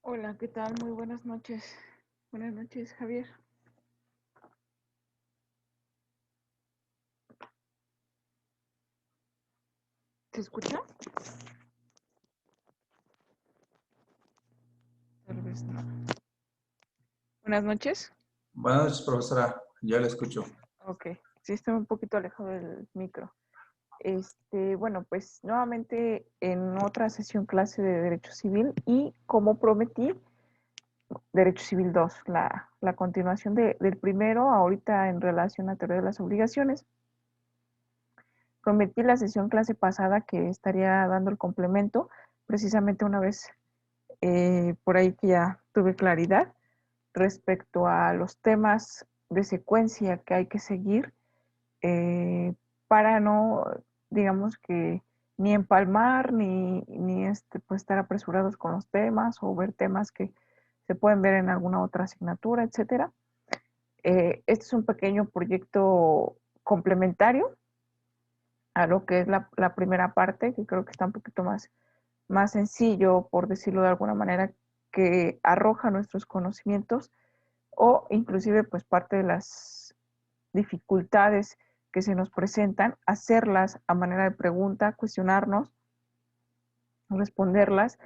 Hola, ¿qué tal? Muy buenas noches. Buenas noches, Javier. ¿Se escucha? Tal vez no. Buenas noches. Buenas noches, profesora. Ya la escucho. Ok, sí, estoy un poquito alejado del micro. Bueno, pues nuevamente en otra sesión clase de Derecho Civil y como prometí, Derecho Civil 2, la continuación del primero, ahorita en relación a teoría de las obligaciones. Prometí la sesión clase pasada que estaría dando el complemento, precisamente una vez por ahí que ya tuve claridad respecto a los temas de secuencia que hay que seguir para no, digamos que ni empalmar ni pues estar apresurados con los temas o ver temas que se pueden ver en alguna otra asignatura, etcétera. Este es un pequeño proyecto complementario a lo que es la primera parte, que creo que está un poquito más sencillo, por decirlo de alguna manera, que arroja nuestros conocimientos o inclusive pues parte de las dificultades que se nos presentan, hacerlas a manera de pregunta, cuestionarnos, responderlas.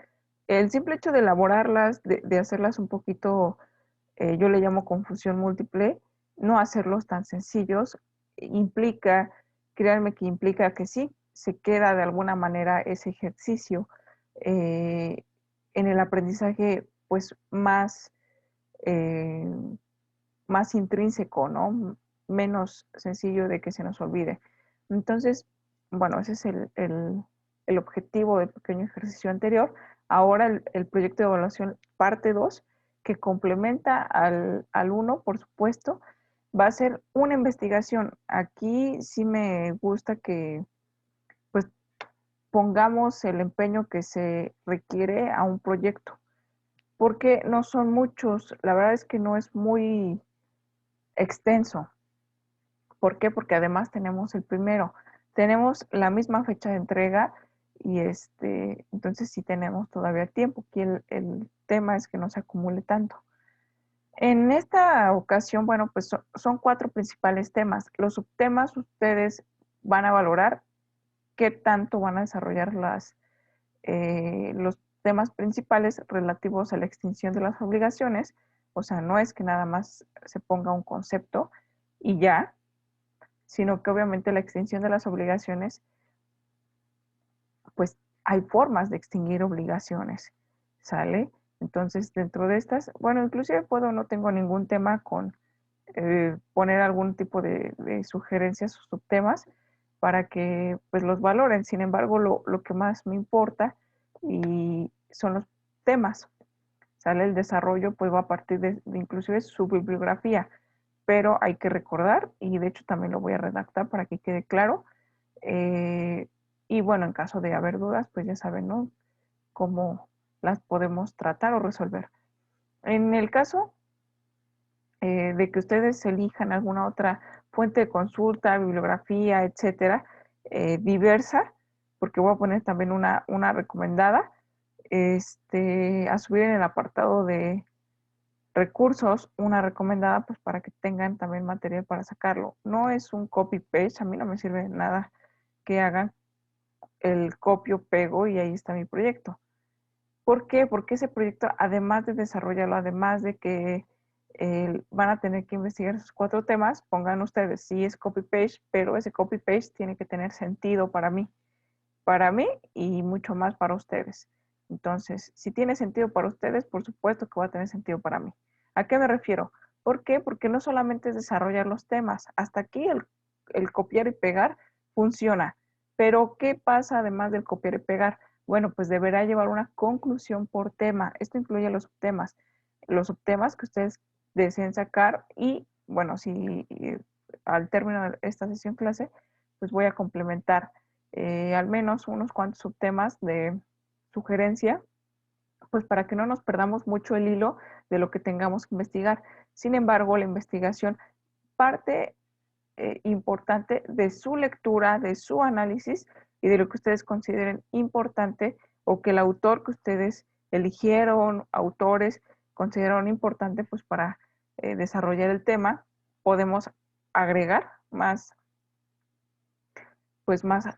El simple hecho de elaborarlas, de hacerlas un poquito, yo le llamo confusión múltiple, no hacerlos tan sencillos, implica, créanme que implica que sí, se queda de alguna manera ese ejercicio eh, en el aprendizaje pues eh, más intrínseco, ¿no? Menos sencillo de que se nos olvide. Entonces, bueno, ese es el objetivo del pequeño ejercicio anterior. Ahora el proyecto de evaluación parte 2 que complementa al 1, por supuesto, va a ser una investigación. Aquí sí me gusta que pues pongamos el empeño que se requiere a un proyecto, porque no son muchos, la verdad es que no es muy extenso. ¿Por qué? Porque además tenemos el primero, tenemos la misma fecha de entrega y entonces sí tenemos todavía tiempo. Aquí el tema es que no se acumule tanto. En esta ocasión, bueno, pues son cuatro principales temas. Los subtemas ustedes van a valorar qué tanto van a desarrollar los temas principales relativos a la extinción de las obligaciones. O sea, no es que nada más se ponga un concepto y ya, sino que obviamente la extinción de las obligaciones, pues hay formas de extinguir obligaciones, ¿sale? Entonces, dentro de estas, bueno, inclusive no tengo ningún tema con poner algún tipo de sugerencias o subtemas para que pues los valoren. Sin embargo, lo que más me importa y son los temas, ¿sale? El desarrollo pues va a partir de inclusive su bibliografía, pero hay que recordar, y de hecho también lo voy a redactar para que quede claro, eh, y bueno, en caso de haber dudas, pues ya saben, ¿no? Cómo las podemos tratar o resolver. En el caso de que ustedes elijan alguna otra fuente de consulta, bibliografía, etcétera, diversa, porque voy a poner también una recomendada, a subir en el apartado de recursos, una recomendada, pues para que tengan también material para sacarlo. No es un copy-paste, a mí no me sirve nada que hagan el copio, pego y ahí está mi proyecto. ¿Por qué? Porque ese proyecto, además de desarrollarlo, además de que van a tener que investigar esos cuatro temas, pongan ustedes, sí es copy-paste, pero ese copy-paste tiene que tener sentido para mí y mucho más para ustedes. Entonces, si tiene sentido para ustedes, por supuesto que va a tener sentido para mí. ¿A qué me refiero? ¿Por qué? Porque no solamente es desarrollar los temas, hasta aquí el copiar y pegar funciona. Pero, ¿qué pasa además del copiar y pegar? Bueno, pues deberá llevar una conclusión por tema. Esto incluye los subtemas que ustedes deseen sacar y, bueno, si al término de esta sesión clase, pues voy a complementar al menos unos cuantos subtemas de sugerencia, pues para que no nos perdamos mucho el hilo de lo que tengamos que investigar. Sin embargo, la investigación parte importante de su lectura, de su análisis y de lo que ustedes consideren importante o que el autor que ustedes eligieron, autores, consideraron importante pues para desarrollar el tema. Podemos agregar más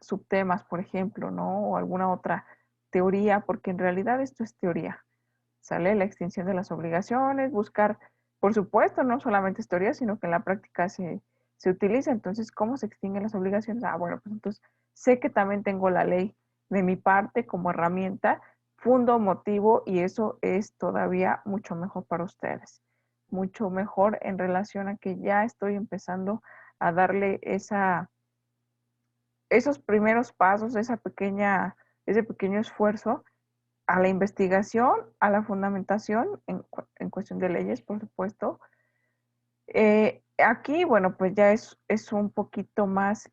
subtemas, por ejemplo, ¿no? O alguna otra teoría, porque en realidad esto es teoría, ¿sale? La extinción de las obligaciones, buscar, por supuesto, no solamente es teoría, sino que en la práctica se utiliza. Entonces, ¿cómo se extinguen las obligaciones? Ah, bueno, pues entonces sé que también tengo la ley de mi parte como herramienta, fundo, motivo, y eso es todavía mucho mejor para ustedes. Mucho mejor en relación a que ya estoy empezando a darle esos primeros pasos, ese pequeño esfuerzo a la investigación, a la fundamentación en cuestión de leyes, por supuesto. Aquí, bueno, pues ya es un poquito más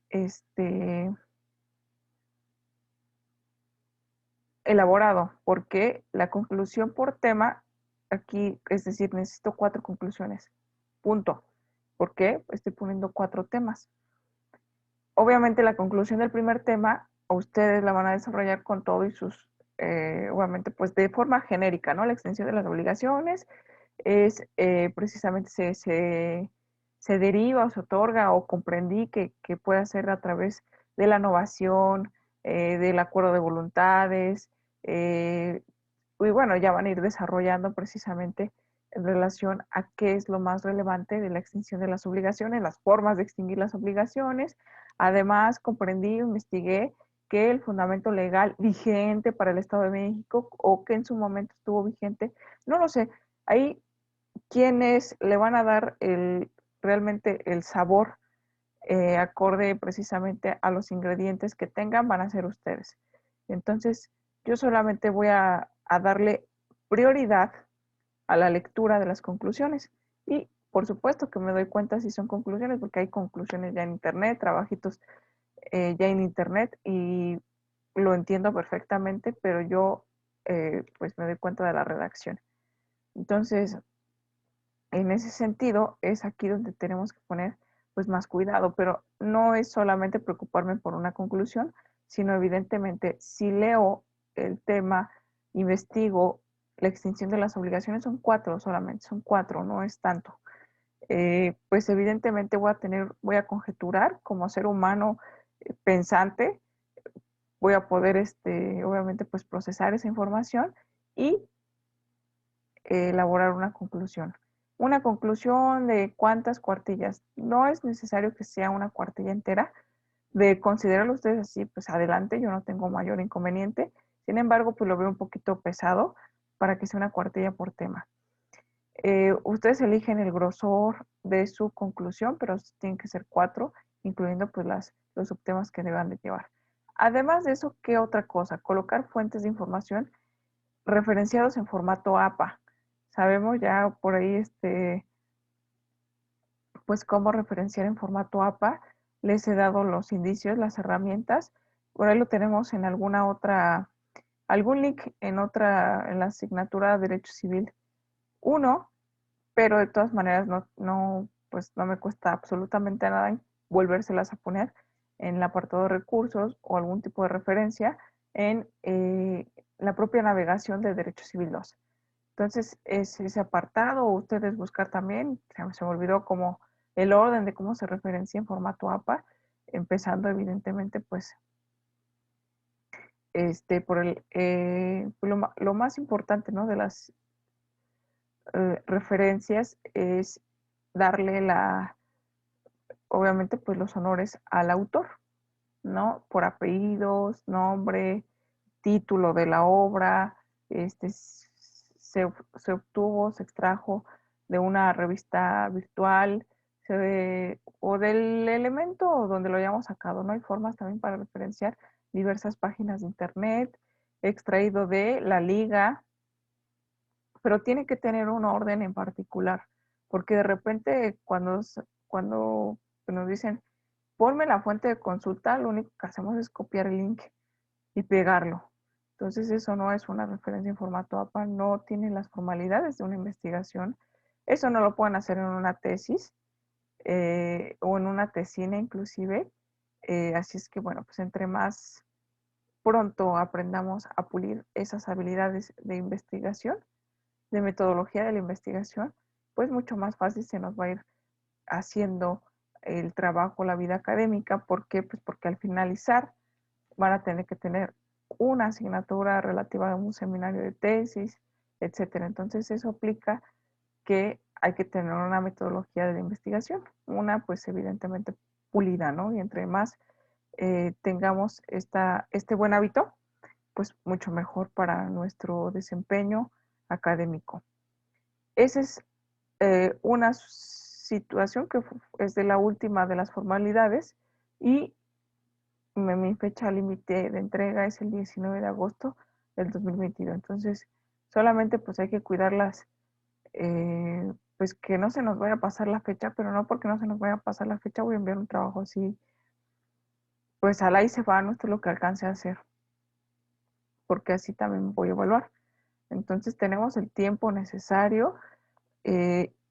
elaborado, porque la conclusión por tema, aquí, es decir, necesito 4 conclusiones, punto. ¿Por qué? Estoy poniendo 4 temas. Obviamente la conclusión del primer tema, ustedes la van a desarrollar con todo y sus, obviamente, pues de forma genérica, ¿no? La extensión de las obligaciones es precisamente se deriva o se otorga o comprendí que puede ser a través de la innovación, del acuerdo de voluntades, y bueno, ya van a ir desarrollando precisamente en relación a qué es lo más relevante de la extinción de las obligaciones, las formas de extinguir las obligaciones. Además, comprendí, investigué que el fundamento legal vigente para el Estado de México o que en su momento estuvo vigente, no lo sé, ahí quienes le van a dar realmente el sabor acorde precisamente a los ingredientes que tengan van a ser ustedes. Entonces, yo solamente voy a darle prioridad a la lectura de las conclusiones y por supuesto que me doy cuenta si son conclusiones porque hay conclusiones ya en internet, trabajitos ya en internet y lo entiendo perfectamente, pero yo pues me doy cuenta de la redacción. Entonces, en ese sentido, es aquí donde tenemos que poner pues más cuidado, pero no es solamente preocuparme por una conclusión, sino evidentemente si leo el tema, investigo la extinción de las obligaciones, son 4 solamente, son 4, no es tanto. Pues evidentemente voy a conjeturar como ser humano pensante, voy a poder, obviamente, pues procesar esa información y elaborar una conclusión. Una conclusión de cuántas cuartillas. No es necesario que sea una cuartilla entera. De considerarlo ustedes así, pues adelante, yo no tengo mayor inconveniente. Sin embargo, pues lo veo un poquito pesado para que sea una cuartilla por tema. Ustedes eligen el grosor de su conclusión, pero tienen que ser 4, incluyendo pues los subtemas que deban de llevar. Además de eso, ¿qué otra cosa? Colocar fuentes de información referenciados en formato APA. Sabemos ya por ahí, pues cómo referenciar en formato APA. Les he dado los indicios, las herramientas. Por ahí lo tenemos en algún link en la asignatura de Derecho Civil 1, pero de todas maneras pues no me cuesta absolutamente nada volvérselas a poner en el apartado de recursos o algún tipo de referencia en la propia navegación de Derecho Civil 2. Entonces, ese apartado, ustedes buscar también, se me olvidó como el orden de cómo se referencia en formato APA, empezando evidentemente, pues, por lo más importante, ¿no? De las referencias es darle obviamente, pues los honores al autor, ¿no? Por apellidos, nombre, título de la obra, se obtuvo, se extrajo de una revista virtual o del elemento donde lo hayamos sacado, ¿no? Hay formas también para referenciar diversas páginas de internet, extraído de la liga, pero tiene que tener un orden en particular, porque de repente cuando nos dicen, ponme la fuente de consulta, lo único que hacemos es copiar el link y pegarlo. Entonces eso no es una referencia en formato APA, no tiene las formalidades de una investigación. Eso no lo pueden hacer en una tesis o en una tesina inclusive. Así es que bueno, pues entre más pronto aprendamos a pulir esas habilidades de investigación, de metodología de la investigación, pues mucho más fácil se nos va a ir haciendo el trabajo, la vida académica. ¿Por qué? Pues porque al finalizar van a tener que tener una asignatura relativa a un seminario de tesis, etcétera. Entonces eso aplica que hay que tener una metodología de la investigación, una pues evidentemente pulida, ¿no? Y entre más tengamos este buen hábito, pues mucho mejor para nuestro desempeño académico. Esa es una situación que es de la última de las formalidades y mi fecha límite de entrega es el 19 de agosto del 2022. Entonces, solamente pues hay que cuidarlas, pues que no se nos vaya a pasar la fecha, pero no porque no se nos vaya a pasar la fecha voy a enviar un trabajo así, pues al ahí se va, no esto es lo que alcance a hacer, porque así también voy a evaluar. Entonces tenemos el tiempo necesario.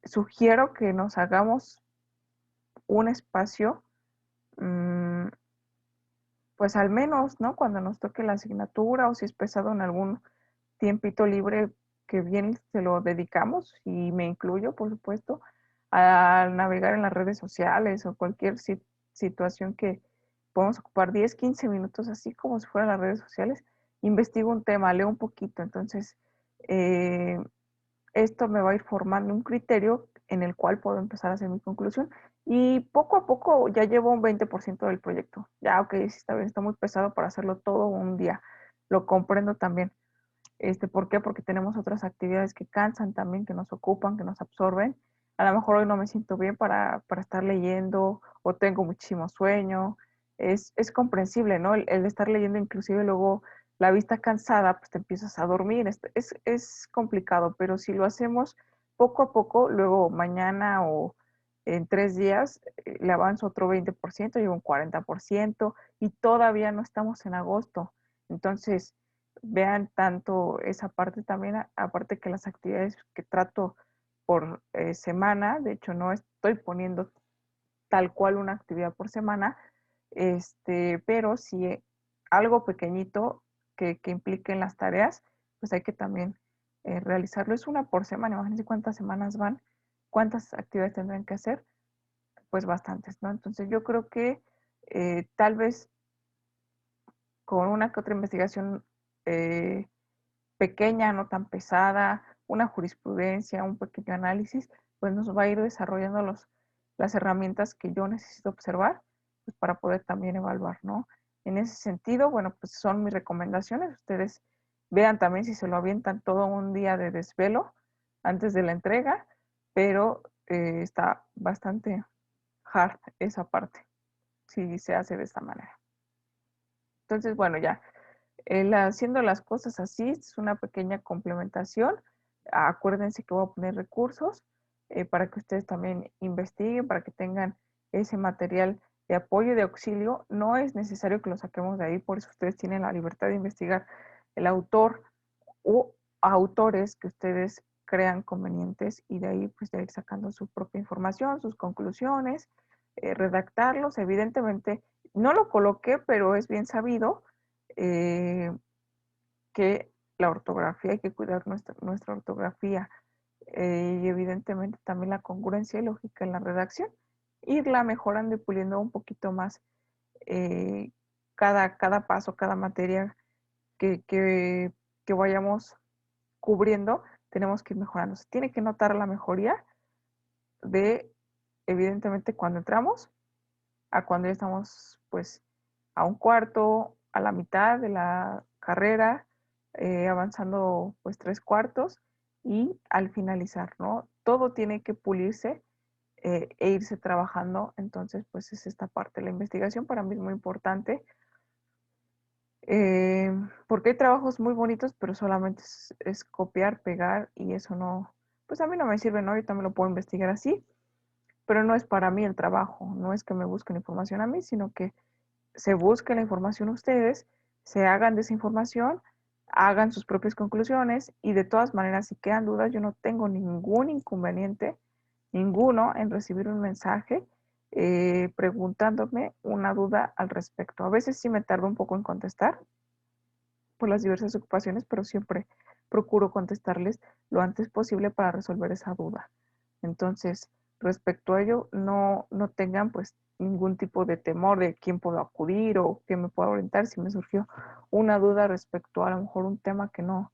Sugiero que nos hagamos un espacio, pues al menos, ¿no? Cuando nos toque la asignatura o si es pesado en algún tiempito libre que bien se lo dedicamos y me incluyo, por supuesto, a navegar en las redes sociales o cualquier situación que podemos ocupar 10, 15 minutos, así como si fueran las redes sociales, investigo un tema, leo un poquito, entonces eh, esto me va a ir formando un criterio en el cual puedo empezar a hacer mi conclusión y poco a poco ya llevo un 20% del proyecto. Ya, ok, sí está bien, está muy pesado para hacerlo todo un día. Lo comprendo también. ¿Por qué? Porque tenemos otras actividades que cansan también, que nos ocupan, que nos absorben. A lo mejor hoy no me siento bien para estar leyendo o tengo muchísimo sueño. Es comprensible, ¿no? El estar leyendo inclusive luego la vista cansada, pues te empiezas a dormir. Es complicado, pero si lo hacemos poco a poco, luego mañana o en 3 días le avanzo otro 20%, llevo un 40% y todavía no estamos en agosto. Entonces, vean tanto esa parte también, aparte que las actividades que trato por semana, de hecho no estoy poniendo tal cual una actividad por semana, pero si algo pequeñito que implique en las tareas, pues hay que también realizarlo. Es una por semana, imagínense cuántas semanas van, cuántas actividades tendrán que hacer, pues bastantes, ¿no? Entonces yo creo que tal vez con una que otra investigación eh, pequeña, no tan pesada, una jurisprudencia, un pequeño análisis, pues nos va a ir desarrollando las herramientas que yo necesito observar pues para poder también evaluar, ¿no? En ese sentido, bueno, pues son mis recomendaciones. Ustedes vean también si se lo avientan todo un día de desvelo antes de la entrega, pero está bastante hard esa parte, si se hace de esta manera. Entonces, bueno, ya haciendo las cosas así es una pequeña complementación. Acuérdense que voy a poner recursos para que ustedes también investiguen, para que tengan ese material de apoyo y de auxilio. No es necesario que lo saquemos de ahí, por eso ustedes tienen la libertad de investigar el autor o autores que ustedes crean convenientes y de ahí pues de ir sacando su propia información, sus conclusiones, redactarlos. Evidentemente no lo coloqué, pero es bien sabido eh, que la ortografía, hay que cuidar nuestra ortografía y evidentemente también la congruencia y lógica en la redacción, irla mejorando y puliendo un poquito más eh, cada paso, cada materia que, que, que vayamos cubriendo, tenemos que ir mejorando. Se tiene que notar la mejoría de, evidentemente, cuando entramos a cuando ya estamos, pues, a un cuarto, a la mitad de la carrera, avanzando, pues, 3 cuartos y al finalizar, ¿no? Todo tiene que pulirse e irse trabajando. Entonces, pues, es esta parte. La investigación para mí es muy importante porque hay trabajos muy bonitos, pero solamente es copiar, pegar y eso no, pues a mí no me sirve, ¿no? Yo también lo puedo investigar así, pero no es para mí el trabajo, no es que me busquen información a mí, sino que se busque la información ustedes, se hagan de esa información, hagan sus propias conclusiones y de todas maneras, si quedan dudas, yo no tengo ningún inconveniente, ninguno, en recibir un mensaje preguntándome una duda al respecto. A veces sí me tardo un poco en contestar, por las diversas ocupaciones, pero siempre procuro contestarles lo antes posible para resolver esa duda. Entonces, respecto a ello, no tengan pues ningún tipo de temor de quién puedo acudir o quién me puedo orientar si me surgió una duda respecto a lo mejor un tema que no,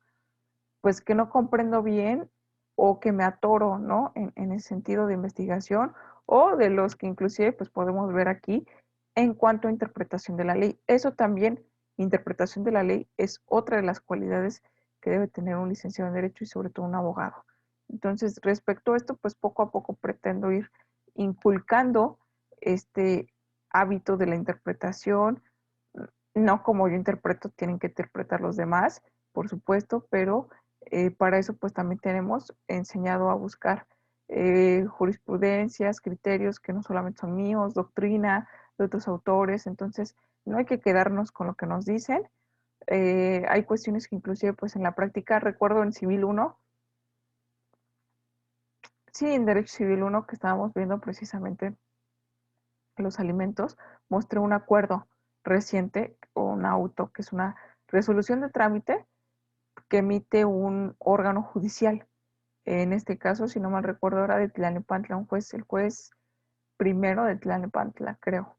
pues que no comprendo bien o que me atoro, ¿no? En el sentido de investigación o de los que inclusive pues podemos ver aquí en cuanto a interpretación de la ley. Eso también, interpretación de la ley, es otra de las cualidades que debe tener un licenciado en Derecho y sobre todo un abogado. Entonces, respecto a esto, pues poco a poco pretendo ir inculcando este hábito de la interpretación, no como yo interpreto, tienen que interpretar los demás, por supuesto, pero para eso pues también tenemos enseñado a buscar jurisprudencias, criterios que no solamente son míos, doctrina de otros autores, entonces no hay que quedarnos con lo que nos dicen. Hay cuestiones que inclusive pues en la práctica, recuerdo en Civil 1, sí, en Derecho Civil 1 que estábamos viendo precisamente los alimentos, mostré un acuerdo reciente o un auto, que es una resolución de trámite que emite un órgano judicial. En este caso, si no mal recuerdo, era de Tlalnepantla, un juez, el juez primero de Tlalnepantla, creo,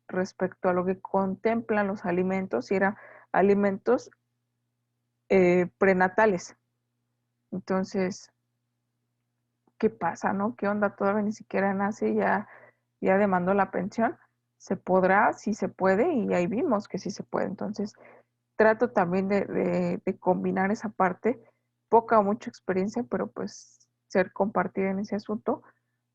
respecto a lo que contemplan los alimentos, y eran alimentos prenatales. Entonces, ¿qué pasa, no? ¿Qué onda? Todavía ni siquiera nace, ya demandó la pensión. ¿Se podrá? Sí se puede, y ahí vimos que sí se puede. Entonces, trato también de combinar esa parte, poca o mucha experiencia, pero pues ser compartida en ese asunto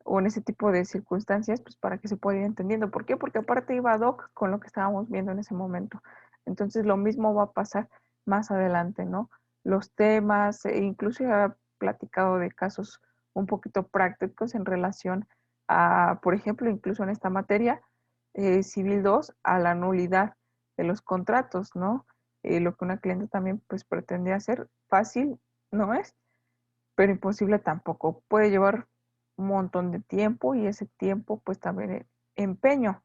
o en ese tipo de circunstancias, pues para que se pueda ir entendiendo. ¿Por qué? Porque aparte iba ad hoc con lo que estábamos viendo en ese momento. Entonces lo mismo va a pasar más adelante, ¿no? Los temas, incluso ya he platicado de casos un poquito prácticos en relación a, por ejemplo, incluso en esta materia, Civil 2, a la nulidad de los contratos, ¿no? Lo que una cliente también pues pretende hacer, fácil no es, pero imposible tampoco. Puede llevar un montón de tiempo y ese tiempo pues también empeño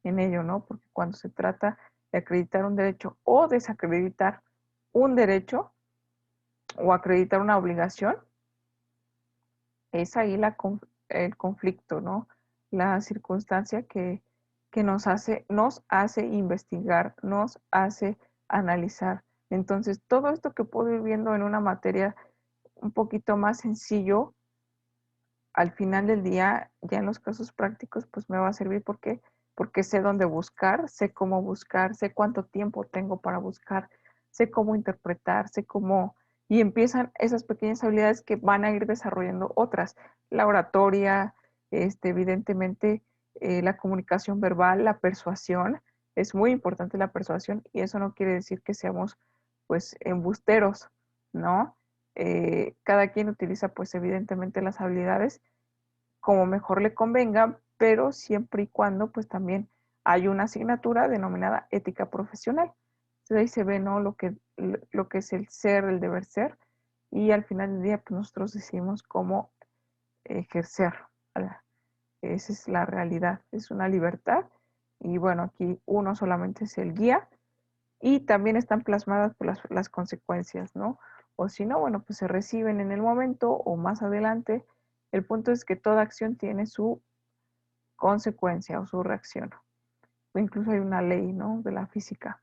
en ello, ¿no? Porque cuando se trata de acreditar un derecho o desacreditar un derecho o acreditar una obligación, es ahí el conflicto, ¿no? La circunstancia que nos hace investigar, nos hace analizar. Entonces, todo esto que puedo ir viendo en una materia un poquito más sencillo, al final del día, ya en los casos prácticos, pues me va a servir porque sé dónde buscar, sé cómo buscar, sé cuánto tiempo tengo para buscar, sé cómo interpretar, sé cómo... Y empiezan esas pequeñas habilidades que van a ir desarrollando otras. La oratoria, evidentemente, la comunicación verbal, la persuasión. Es muy importante la persuasión y eso no quiere decir que seamos, pues, embusteros, ¿no? Cada quien utiliza pues evidentemente las habilidades como mejor le convenga, pero siempre y cuando pues también hay una asignatura denominada ética profesional. Entonces ahí se ve, ¿no? Lo que es el ser, el deber ser, y al final del día pues nosotros decidimos cómo ejercer. Esa es la realidad, es una libertad y bueno, aquí uno solamente es el guía y también están plasmadas por las consecuencias, ¿no? O si no, bueno, pues se reciben en el momento o más adelante. El punto es que toda acción tiene su consecuencia o su reacción. O incluso hay una ley, ¿no? De la física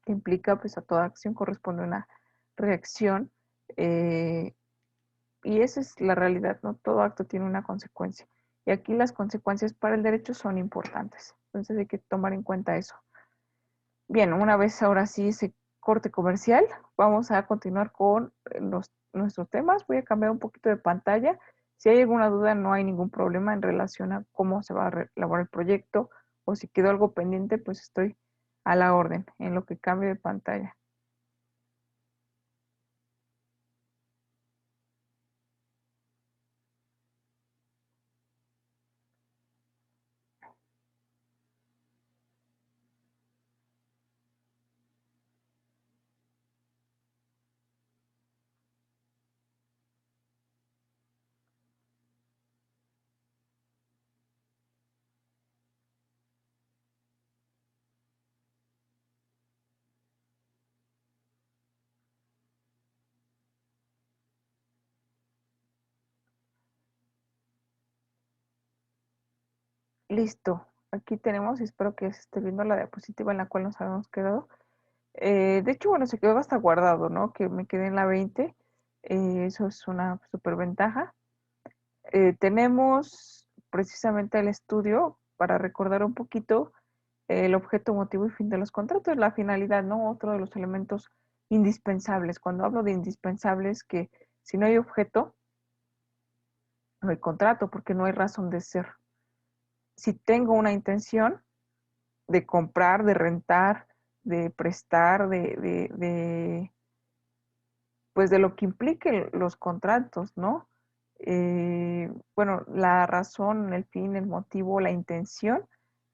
que implica, pues a toda acción corresponde una reacción. eh, y esa es la realidad, ¿no? Todo acto tiene una consecuencia. Y aquí las consecuencias para el derecho son importantes. Entonces hay que tomar en cuenta eso. Bien, una vez ahora sí ese corte comercial, vamos a continuar con nuestros temas. Voy a cambiar un poquito de pantalla. Si hay alguna duda, no hay ningún problema en relación a cómo se va a elaborar el proyecto o si quedó algo pendiente, pues estoy a la orden en lo que cambio de pantalla. Listo. Aquí tenemos, y espero que se esté viendo la diapositiva en la cual nos habíamos quedado. De hecho, bueno, se quedó hasta guardado, ¿no? Que me quedé en la 20. Eso es una super ventaja. Tenemos precisamente el estudio para recordar un poquito el objeto, motivo y fin de los contratos, la finalidad, ¿no? Otro de los elementos indispensables. Cuando hablo de indispensables, que si no hay objeto, no hay contrato, porque no hay razón de ser. Si tengo una intención de comprar, de rentar, de prestar, pues de lo que impliquen los contratos, ¿no? Bueno, la razón, el fin, el motivo, la intención,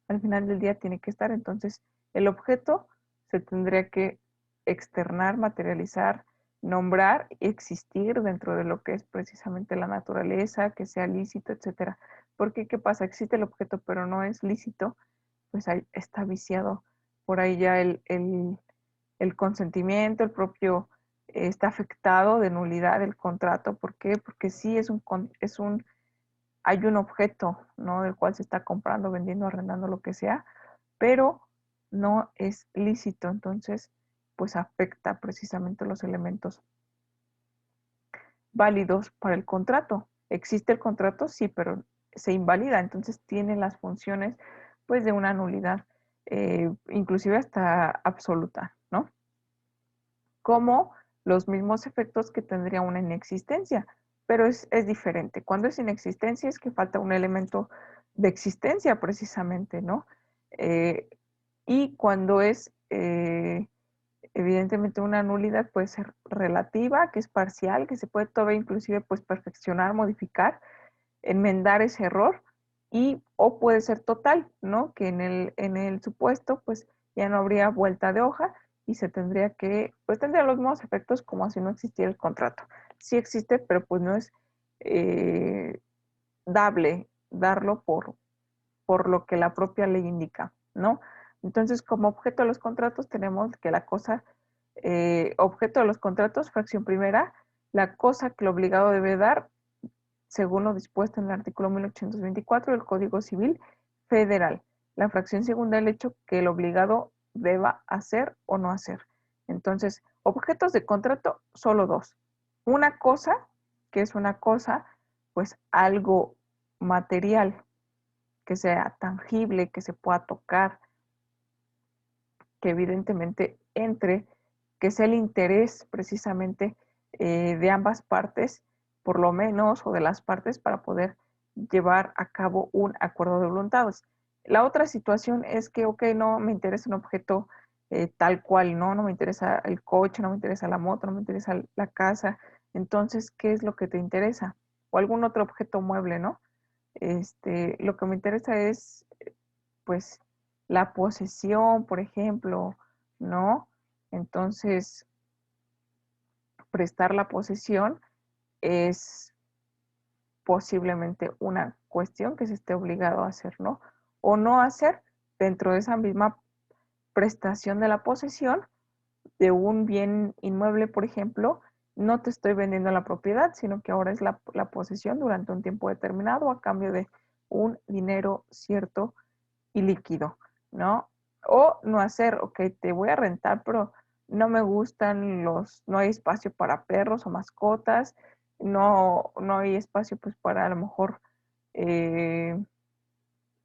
al final del día tiene que estar. Entonces, el objeto se tendría que externar, materializar, nombrar, existir dentro de lo que es precisamente la naturaleza, que sea lícito, etcétera. Porque, ¿qué pasa? Existe el objeto, pero no es lícito, pues ahí está viciado. Por ahí ya el consentimiento, el propio está afectado de nulidad del contrato. ¿Por qué? Porque sí hay un objeto, ¿no? Del cual se está comprando, vendiendo, arrendando, lo que sea, pero no es lícito. Entonces, pues afecta precisamente los elementos válidos para el contrato. ¿Existe el contrato? Sí, pero se invalida. Entonces tiene las funciones, pues, de una nulidad, inclusive hasta absoluta, ¿no? Como los mismos efectos que tendría una inexistencia, pero es diferente. Cuando es inexistencia es que falta un elemento de existencia precisamente, ¿no? Eh, y cuando es evidentemente una nulidad puede ser relativa, que es parcial, que se puede todavía inclusive pues perfeccionar, modificar, enmendar ese error, y o puede ser total, ¿no? Que en el supuesto pues ya no habría vuelta de hoja y se tendría que, pues tendría los mismos efectos como si no existiera el contrato. Sí existe, pero pues no es dable darlo por lo que la propia ley indica, ¿no? Entonces, como objeto de los contratos tenemos que la cosa, objeto de los contratos, fracción primera, la cosa que el obligado debe dar según lo dispuesto en el artículo 1824 del Código Civil Federal. La fracción segunda, el hecho que el obligado deba hacer o no hacer. Entonces, objetos de contrato, solo dos. Una cosa, que es una cosa, pues algo material, que sea tangible, que se pueda tocar, que evidentemente entre, que sea el interés precisamente de ambas partes, por lo menos, o de las partes, para poder llevar a cabo un acuerdo de voluntades. La otra situación es que, ok, no me interesa un objeto tal cual, ¿no? No me interesa el coche, no me interesa la moto, no me interesa la casa. Entonces, ¿qué es lo que te interesa? O algún otro objeto mueble, ¿no? Lo que me interesa es, pues, la posesión, por ejemplo, ¿no? Entonces, prestar la posesión es posiblemente una cuestión que se esté obligado a hacer, ¿no? O no hacer dentro de esa misma prestación de la posesión de un bien inmueble, por ejemplo. No te estoy vendiendo la propiedad, sino que ahora es la posesión durante un tiempo determinado a cambio de un dinero cierto y líquido, ¿no? O no hacer, ok, te voy a rentar, pero no me gustan no hay espacio para perros o mascotas, no hay espacio pues para a lo mejor eh,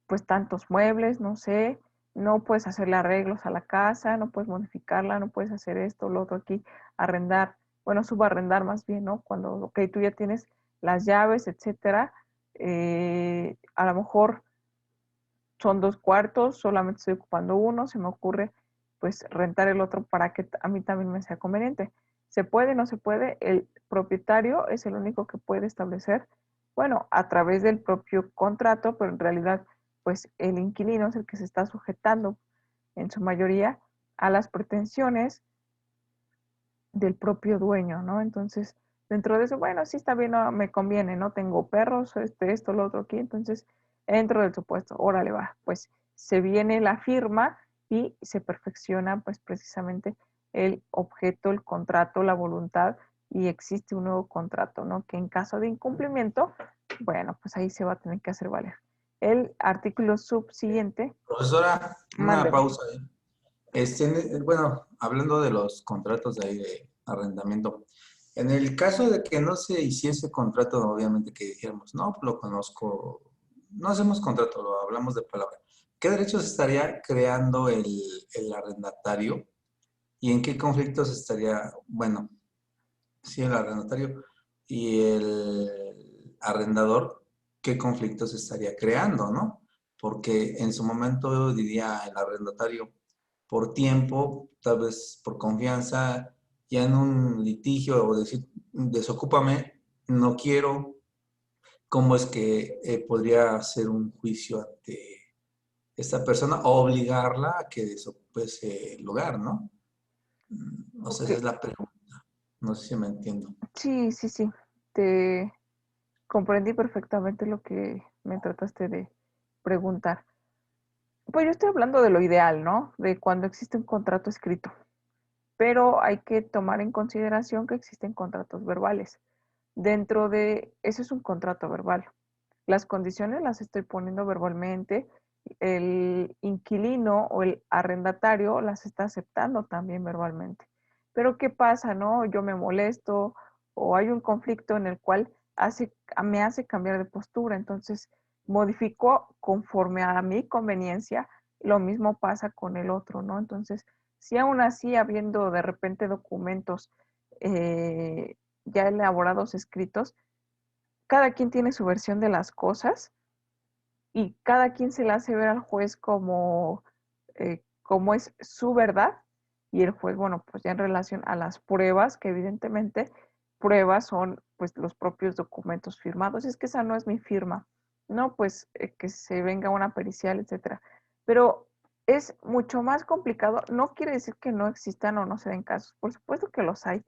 pues tantos muebles, no sé, no puedes hacerle arreglos a la casa, no puedes modificarla, no puedes hacer esto, lo otro aquí, arrendar, bueno, subarrendar más bien, ¿no? Cuando, ok, tú ya tienes las llaves, etcétera, a lo mejor son 2 cuartos, solamente estoy ocupando uno, se me ocurre pues rentar el otro para que a mí también me sea conveniente. ¿Se puede? ¿No se puede? El propietario es el único que puede establecer, bueno, a través del propio contrato, pero en realidad pues el inquilino es el que se está sujetando en su mayoría a las pretensiones del propio dueño, ¿no? Entonces, dentro de eso, bueno, sí está bien, no, me conviene, ¿no? Tengo perros, esto, lo otro aquí, entonces entro del supuesto, órale va, pues se viene la firma y se perfecciona pues precisamente el objeto, el contrato, la voluntad, y existe un nuevo contrato, ¿no? Que en caso de incumplimiento, bueno, pues ahí se va a tener que hacer valer. El artículo subsiguiente, Profesora, una mándeme. pausa ahí. Bueno, hablando de los contratos de ahí de arrendamiento, en el caso de que no se hiciese contrato, obviamente que dijéramos, no, lo conozco, no hacemos contrato, lo hablamos de palabra. ¿Qué derechos estaría creando el arrendatario y en qué conflictos estaría, bueno, sí, el arrendatario y el arrendador, qué conflictos estaría creando, ¿no? Porque en su momento diría el arrendatario, por tiempo, tal vez por confianza, ya en un litigio o decir, desocúpame, no quiero, ¿cómo es que podría hacer un juicio ante esta persona o obligarla a que desocupe ese lugar, ¿no? O sea, Ok, esa es la pregunta. No sé si me entiendo. sí, sí, sí. Te comprendí perfectamente lo que me trataste de preguntar. Pues yo estoy hablando de lo ideal, ¿no? De cuando existe un contrato escrito. Pero hay que tomar en consideración que existen contratos verbales. Dentro de eso es un contrato verbal. Las condiciones las estoy poniendo verbalmente. El inquilino o el arrendatario las está aceptando también verbalmente. Pero ¿qué pasa, no? Yo me molesto o hay un conflicto en el cual me hace cambiar de postura. Entonces modifico conforme a mi conveniencia. Lo mismo pasa con el otro, ¿no? Entonces, si aún así, habiendo de repente documentos eh, ya elaborados, escritos, cada quien tiene su versión de las cosas y cada quien se le hace ver al juez como es su verdad y el juez, bueno, pues ya en relación a las pruebas, que evidentemente pruebas son pues los propios documentos firmados, es que esa no es mi firma, no, pues que se venga una pericial, etcétera. Pero es mucho más complicado, no quiere decir que no existan o no se den casos, por supuesto que los hay,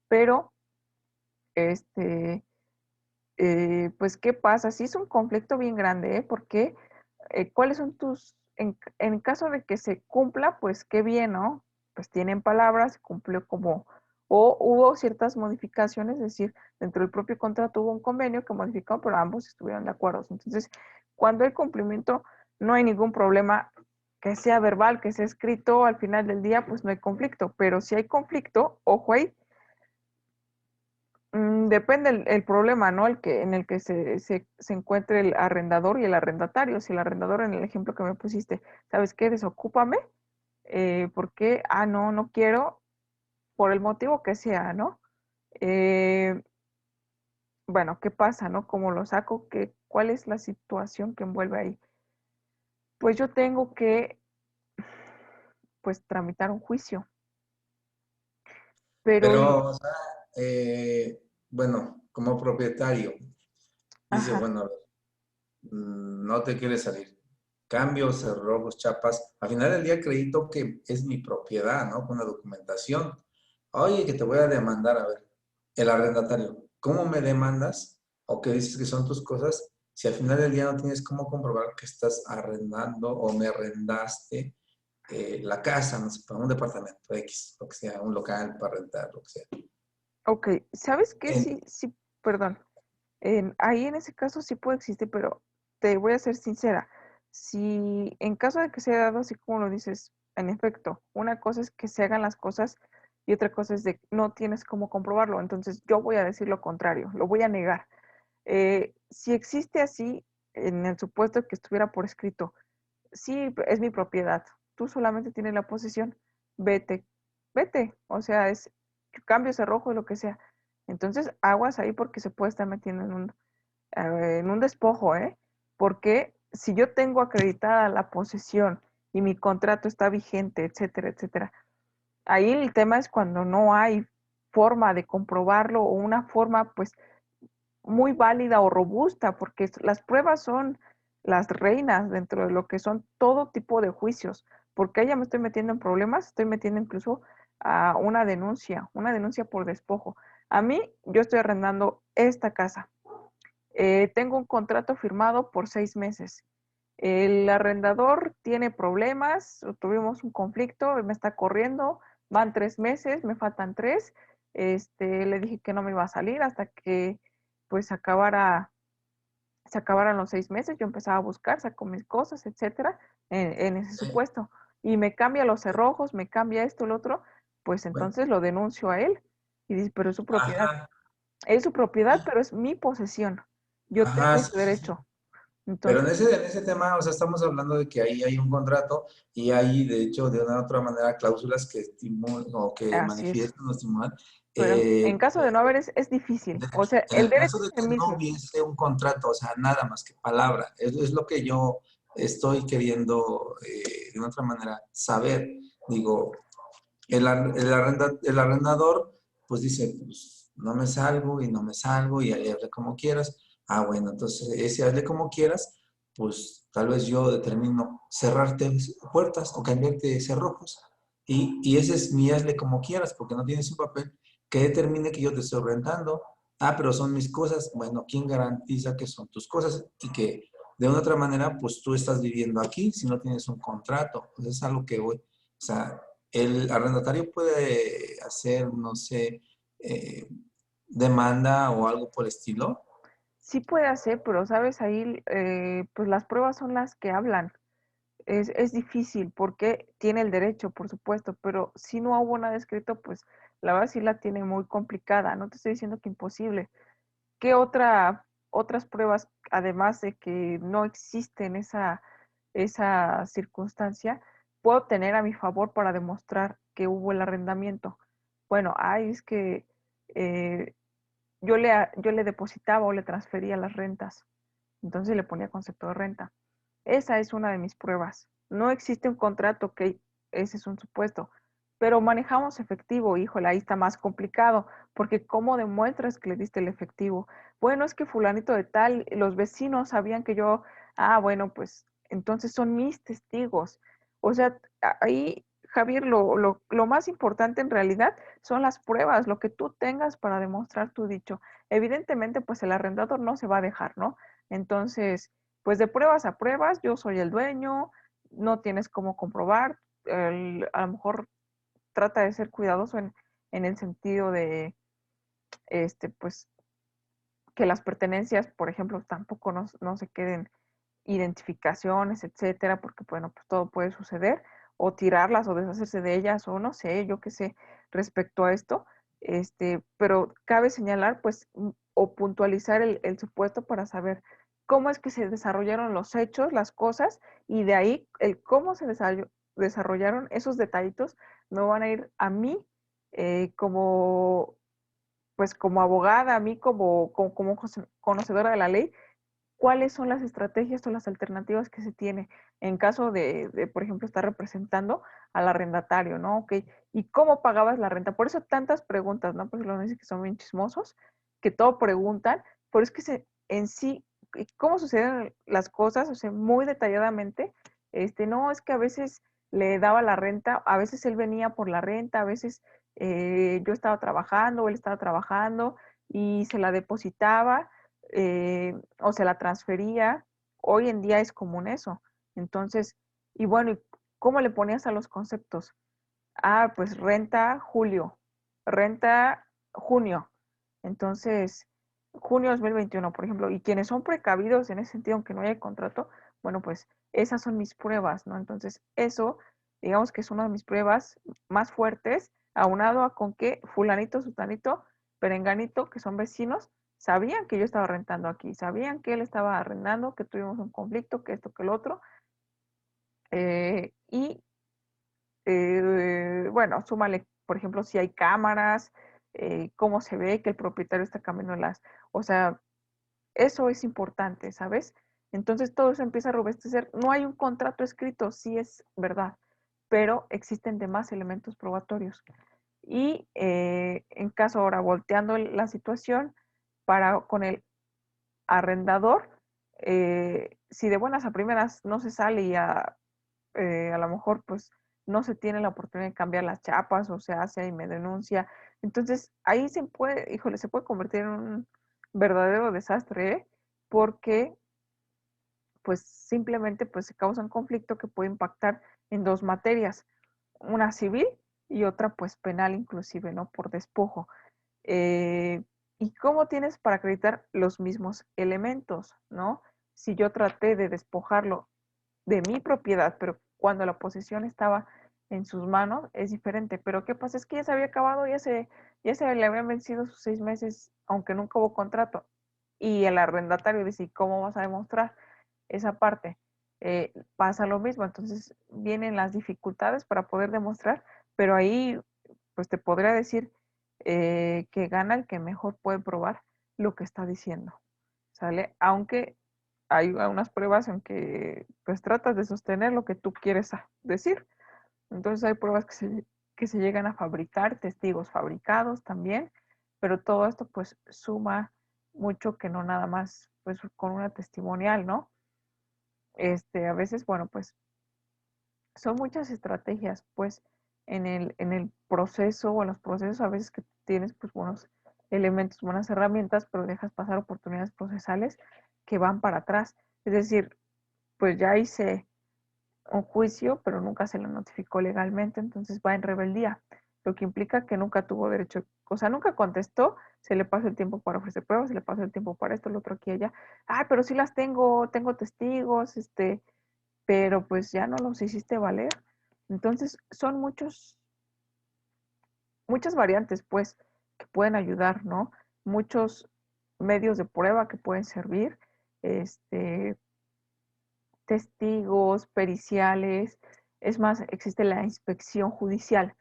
pero este pues, ¿qué pasa? Sí es un conflicto bien grande, ¿eh? Porque, ¿cuáles son en caso de que se cumpla, pues qué bien, ¿no? Pues tienen palabras, se cumplió o hubo ciertas modificaciones, es decir, dentro del propio contrato hubo un convenio que modificó, pero ambos estuvieron de acuerdo. Entonces, cuando hay cumplimiento, no hay ningún problema que sea verbal, que sea escrito, al final del día, pues no hay conflicto, pero si hay conflicto, ojo ahí, depende el problema, ¿no? En el que se encuentre el arrendador y el arrendatario. Si el arrendador, en el ejemplo que me pusiste, ¿sabes qué? Desocúpame. ¿Por qué? Ah, no, no quiero, por el motivo que sea, ¿no? Eh, bueno, ¿qué pasa, no? ¿Cómo lo saco? ¿Cuál es la situación que envuelve ahí? Pues yo tengo que, pues, tramitar un juicio, pero, Pero, o sea, bueno, como propietario, dice, ajá, bueno, a ver, no te quieres salir. Cambios, cerrojos, chapas. Al final del día acredito que es mi propiedad, ¿no? Con la documentación. Oye, que te voy a demandar, a ver, el arrendatario, ¿cómo me demandas? ¿O qué dices que son tus cosas? Si al final del día no tienes cómo comprobar que estás arrendando o me arrendaste la casa, no sé, para un departamento X, lo que sea, un local para rentar, lo que sea. ok, ¿sabes qué? En- Sí, sí, perdón. Ahí en ese caso sí puede existir, pero te voy a ser sincera. Si en caso de que se haya dado así como lo dices, en efecto, una cosa es que se hagan las cosas y otra cosa es de no tienes cómo comprobarlo. Entonces yo voy a decir lo contrario, lo voy a negar. Si existe así, en el supuesto que estuviera por escrito, sí es mi propiedad, tú solamente tienes la posesión, vete, vete. O sea, es cambio cerrojo, lo que sea. Entonces aguas ahí porque se puede estar metiendo en un despojo, ¿eh? Porque si yo tengo acreditada la posesión y mi contrato está vigente, etcétera, etcétera, ahí el tema es cuando no hay forma de comprobarlo o una forma pues muy válida o robusta, porque las pruebas son las reinas dentro de lo que son todo tipo de juicios, porque ya me estoy metiendo en problemas, estoy metiendo incluso a una denuncia por despojo. A mí, yo estoy arrendando esta casa, tengo un contrato firmado por 6 meses. El arrendador tiene problemas, tuvimos un conflicto, me está corriendo, van 3 meses, me faltan tres. Le dije que no me iba a salir hasta que pues acabara se acabaran los 6 meses, yo empezaba a buscar, saco mis cosas, etcétera, en ese Sí, supuesto. Y me cambia los cerrojos, me cambia esto, lo otro, pues bueno, entonces lo denuncio a él. Y dice, pero ajá, es su propiedad, pero es mi posesión. Yo tengo ajá, sí, ese sí, sí. derecho. Pero Entonces, en ese tema, o sea, estamos hablando de que ahí hay un contrato y hay, de hecho, de una u otra manera, cláusulas que estimulan o que así es. manifiestan o estimulan. Pero en eh, caso de no haber, es difícil. O sea, en el el derecho caso de es el que no mismo. hubiese un contrato, o sea, nada más que palabra, es lo que yo estoy queriendo, de una otra manera, saber. Digo, el arrendador, pues dice, pues no me salgo y no me salgo y ahí hazle como quieras. Ah, bueno, entonces ese hazle como quieras, pues tal vez yo determino cerrarte puertas o cambiarte cerrojos. Y ese es mi hazle como quieras, porque no tienes un papel que determine que yo te estoy rentando. Ah, pero son mis cosas. Bueno, ¿quién garantiza que son tus cosas? Y que de una otra manera, pues tú estás viviendo aquí si no tienes un contrato. Pues es algo que voy. O sea, el arrendatario puede hacer, no sé, eh, demanda o algo por el estilo. Sí puede hacer, pero sabes, ahí pues las pruebas son las que hablan. Es difícil porque tiene el derecho, por supuesto, pero si no hubo nada escrito, pues la verdad sí la tiene muy complicada. No te estoy diciendo que imposible. ¿Qué otras pruebas, además de que no existen esa circunstancia, puedo tener a mi favor para demostrar que hubo el arrendamiento? Bueno, es que eh, yo le depositaba o le transfería las rentas, entonces le ponía concepto de renta. Esa es una de mis pruebas. No existe un contrato, que ese es un supuesto, pero manejamos efectivo, híjole, ahí está más complicado, porque ¿cómo demuestras que le diste el efectivo? Bueno, es que fulanito de tal, los vecinos sabían que yo, bueno, pues entonces son mis testigos. O sea, ahí, Javier, lo más importante en realidad son las pruebas, lo que tú tengas para demostrar tu dicho. Evidentemente, pues el arrendador no se va a dejar, ¿no? Entonces, pues de pruebas a pruebas, yo soy el dueño, no tienes cómo comprobar, a lo mejor trata de ser cuidadoso en el sentido de, pues, que las pertenencias, por ejemplo, tampoco no se queden identificaciones, etcétera, porque, bueno, pues todo puede suceder, o tirarlas o deshacerse de ellas, o no sé, yo qué sé, respecto a esto, pero cabe señalar, pues, o puntualizar el supuesto para saber cómo es que se desarrollaron los hechos, las cosas, y de ahí el cómo se desarrollaron esos detallitos me van a ir a mí como, pues como abogada, a mí como conocedora de la ley, cuáles son las estrategias o las alternativas que se tiene en caso de, por ejemplo, estar representando al arrendatario, ¿no? Ok, ¿y cómo pagabas la renta? Por eso tantas preguntas, ¿no? Porque los dicen que son bien chismosos, que todo preguntan, pero es que en sí, cómo suceden las cosas, o sea, muy detalladamente, no, es que a veces le daba la renta, a veces él venía por la renta, a veces yo estaba trabajando, o él estaba trabajando y se la depositaba, o se la transfería. Hoy en día es común eso. Entonces, y bueno, ¿y cómo le ponías a los conceptos? Pues renta julio, renta junio. Entonces, junio 2021, por ejemplo, y quienes son precavidos en ese sentido, aunque no haya contrato, bueno, pues esas son mis pruebas, ¿no? Entonces, eso, digamos que es una de mis pruebas más fuertes, aunado a con que fulanito, sutanito, perenganito, que son vecinos, sabían que yo estaba rentando aquí, sabían que él estaba arrendando, que tuvimos un conflicto, que esto, que el otro, y bueno, súmale, por ejemplo, si hay cámaras, cómo se ve que el propietario está cambiando o sea, eso es importante, ¿sabes? Entonces todo eso empieza a robustecer. No hay un contrato escrito, sí es verdad, pero existen demás elementos probatorios. Y en caso ahora, volteando la situación con el arrendador, si de buenas a primeras no se sale y a lo mejor pues no se tiene la oportunidad de cambiar las chapas o se hace y me denuncia. Entonces ahí híjole, se puede convertir en un verdadero desastre, ¿eh? Porque pues simplemente pues se causa un conflicto que puede impactar en dos materias, una civil y otra pues penal inclusive, ¿no? Por despojo. Eh, ¿Y cómo tienes para acreditar los mismos elementos, no? Si yo traté de despojarlo de mi propiedad, pero cuando la posesión estaba en sus manos es diferente. Pero ¿qué pasa? Es que ya se había acabado, ya se le habían vencido sus 6 meses, aunque nunca hubo contrato. Y el arrendatario dice, ¿cómo vas a demostrar esa parte? Pasa lo mismo, entonces vienen las dificultades para poder demostrar, pero ahí pues te podría decir que gana el que mejor puede probar lo que está diciendo, ¿sale? Aunque hay unas pruebas en que pues tratas de sostener lo que tú quieres decir. Entonces hay pruebas que se llegan a fabricar, testigos fabricados también, pero todo esto pues suma mucho que no nada más pues con una testimonial, ¿no? A veces, bueno, pues son muchas estrategias, pues, en el proceso o en los procesos a veces que tienes, pues, buenos elementos, buenas herramientas, pero dejas pasar oportunidades procesales que van para atrás. Es decir, pues ya hice un juicio, pero nunca se lo notificó legalmente, entonces va en rebeldía, lo que implica que nunca tuvo derecho, o sea, nunca contestó, se le pasó el tiempo para ofrecer pruebas, se le pasó el tiempo para esto, lo otro aquí y allá. Ah, pero sí las tengo, tengo testigos, pero pues ya no los hiciste valer. Entonces, son muchas variantes, pues, que pueden ayudar, ¿no? Muchos medios de prueba que pueden servir, este, testigos, periciales. Es más, existe la inspección judicial.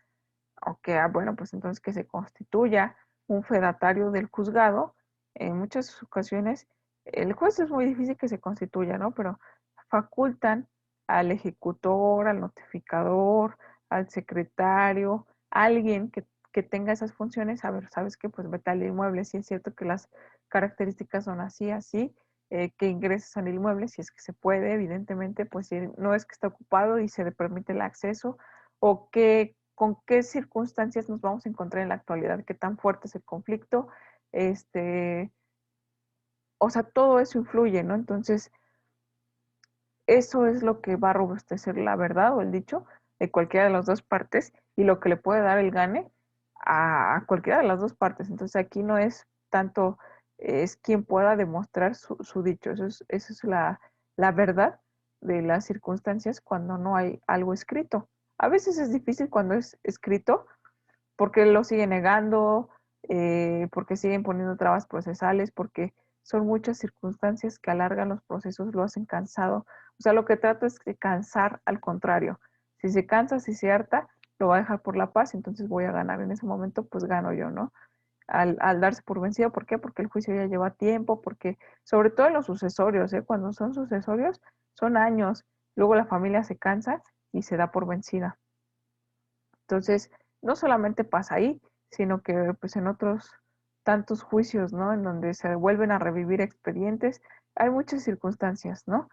Aunque, bueno, pues entonces que se constituya un fedatario del juzgado. En muchas ocasiones, el juez es muy difícil que se constituya, ¿no? Pero facultan al ejecutor, al notificador, al secretario, alguien que tenga esas funciones. A ver, ¿sabes qué? Pues vete al inmueble, si es cierto que las características son así, así, que ingreses al inmueble, si es que se puede, evidentemente, pues si no es que está ocupado y se le permite el acceso, o que con qué circunstancias nos vamos a encontrar en la actualidad, qué tan fuerte es el conflicto, este, o sea, todo eso influye, ¿no? Entonces, eso es lo que va a robustecer la verdad o el dicho de cualquiera de las dos partes y lo que le puede dar el gane a cualquiera de las dos partes. Entonces, aquí no es tanto, es quien pueda demostrar su dicho, eso es la verdad de las circunstancias cuando no hay algo escrito. A veces es difícil cuando es escrito, porque lo siguen negando, porque siguen poniendo trabas procesales, porque son muchas circunstancias que alargan los procesos, lo hacen cansado. O sea, lo que trato es de cansar al contrario. Si se cansa, si se harta, lo va a dejar por la paz, entonces voy a ganar. En ese momento, pues gano yo, ¿no? Al darse por vencido, ¿por qué? Porque el juicio ya lleva tiempo, porque sobre todo en los sucesorios, ¿eh? Cuando son sucesorios, son años. Luego la familia se cansa y se da por vencida. Entonces, no solamente pasa ahí, sino que pues en otros tantos juicios, ¿no? En donde se vuelven a revivir expedientes, hay muchas circunstancias, ¿no?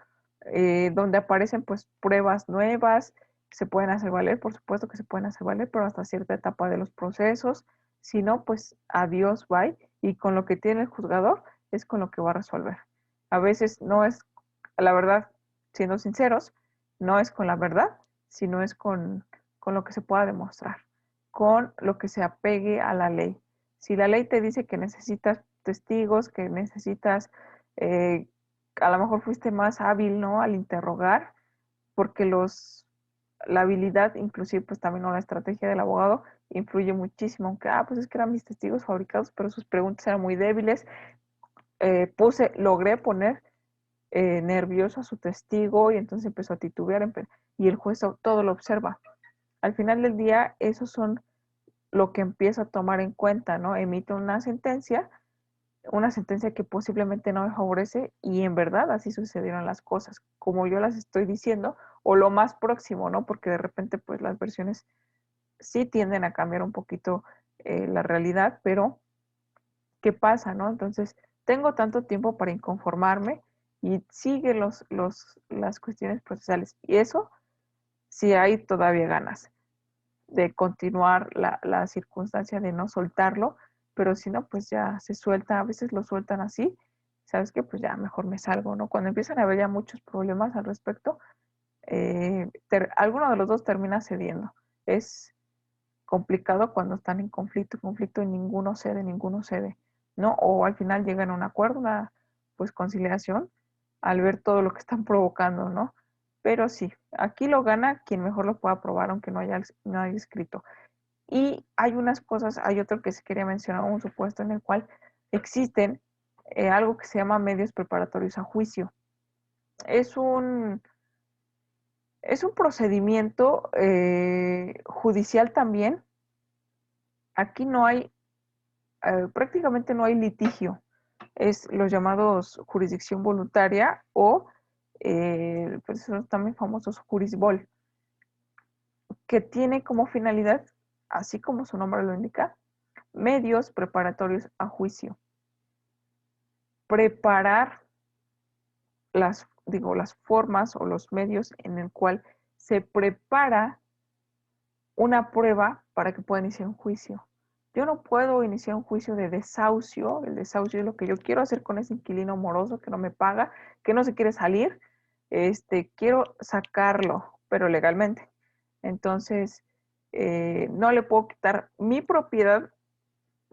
Donde aparecen pues pruebas nuevas, se pueden hacer valer, por supuesto que se pueden hacer valer, pero hasta cierta etapa de los procesos, si no, pues adiós, bye, y con lo que tiene el juzgador es con lo que va a resolver. A veces no es, la verdad, siendo sinceros, no es con la verdad, sino es con lo que se pueda demostrar, con lo que se apegue a la ley. Si la ley te dice que necesitas testigos, que necesitas, eh, a lo mejor fuiste más hábil, ¿no? Al interrogar, porque la habilidad, inclusive pues también ¿no? La estrategia del abogado influye muchísimo, aunque, pues es que eran mis testigos fabricados, pero sus preguntas eran muy débiles. Logré poner nervioso a su testigo y entonces empezó a titubear y el juez todo lo observa. Al final del día, esos son lo que empieza a tomar en cuenta, ¿no? Emite una sentencia que posiblemente no me favorece y en verdad así sucedieron las cosas, como yo las estoy diciendo, o lo más próximo, ¿no? Porque de repente pues las versiones sí tienden a cambiar un poquito la realidad, pero ¿qué pasa, no? Entonces, tengo tanto tiempo para inconformarme y sigue las cuestiones procesales. Y eso, sí hay todavía ganas de continuar la circunstancia de no soltarlo, pero si no, pues ya se suelta, a veces lo sueltan así, ¿sabes qué? Pues ya mejor me salgo, ¿no? Cuando empiezan a haber ya muchos problemas al respecto, alguno de los dos termina cediendo. Es complicado cuando están en conflicto y ninguno cede, ninguno cede. ¿no? O al final llegan a un acuerdo, una pues conciliación, al ver todo lo que están provocando, ¿no? Pero sí, aquí lo gana quien mejor lo pueda probar, aunque no haya escrito. Y hay unas cosas, hay otro que se quería mencionar, un supuesto en el cual existen algo que se llama medios preparatorios a juicio. Es un, es un procedimiento judicial también. Aquí no hay, prácticamente no hay litigio. Es los llamados jurisdicción voluntaria o pues son también famosos jurisbol, que tiene como finalidad, así como su nombre lo indica, medios preparatorios a juicio. Preparar las formas o los medios en el cual se prepara una prueba para que pueda iniciar un juicio. Yo no puedo iniciar un juicio de desahucio. El desahucio es lo que yo quiero hacer con ese inquilino moroso que no me paga, que no se quiere salir. Quiero sacarlo, pero legalmente. Entonces, no le puedo quitar mi propiedad,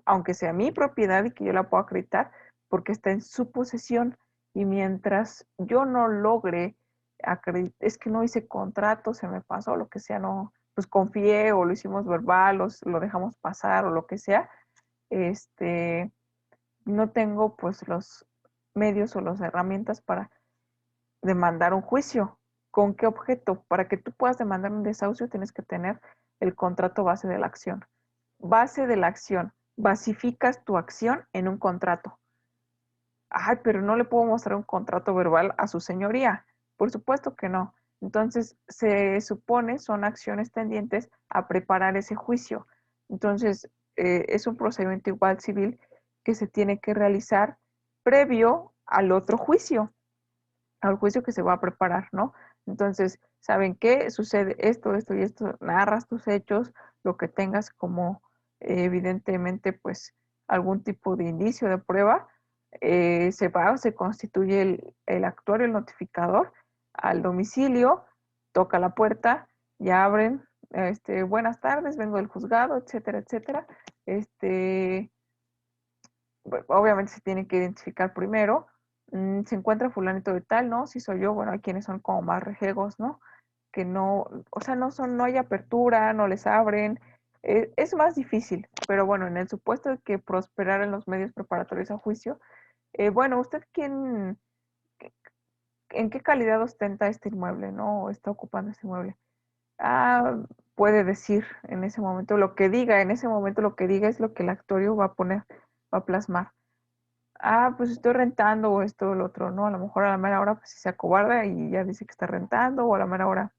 aunque sea mi propiedad y que yo la pueda acreditar, porque está en su posesión. Y mientras yo no logre acreditar, es que no hice contrato, se me pasó, lo que sea, no, pues confié o lo hicimos verbal o lo dejamos pasar o lo que sea, este, no tengo pues los medios o las herramientas para demandar un juicio. ¿Con qué objeto? Para que tú puedas demandar un desahucio tienes que tener el contrato base de la acción. Base de la acción. Basificas tu acción en un contrato. Ay, pero no le puedo mostrar un contrato verbal a su señoría. Por supuesto que no. Entonces, se supone son acciones tendientes a preparar ese juicio. Entonces, es un procedimiento igual civil que se tiene que realizar previo al otro juicio, al juicio que se va a preparar, ¿no? Entonces, ¿saben qué? Sucede esto, esto y esto, narras tus hechos, lo que tengas como evidentemente, pues, algún tipo de indicio de prueba, se constituye el actuario, el notificador, al domicilio, toca la puerta, ya abren, buenas tardes, vengo del juzgado, etcétera, etcétera. Obviamente se tiene que identificar primero. Se encuentra fulanito de tal, ¿no? Si soy yo, bueno, hay quienes son como más rejegos, ¿no? Que no, o sea, no hay apertura, no les abren. Es más difícil, pero bueno, en el supuesto de que prosperaran los medios preparatorios a juicio, bueno, ¿usted en qué calidad ostenta este inmueble, ¿no? ¿O está ocupando este inmueble? Ah, puede decir en ese momento lo que diga, en ese momento lo que diga es lo que el actuario va a poner, va a plasmar. Ah, pues estoy rentando o esto o lo otro, ¿no? A lo mejor a la mera hora pues se acobarda y ya dice que está rentando, o a la mera hora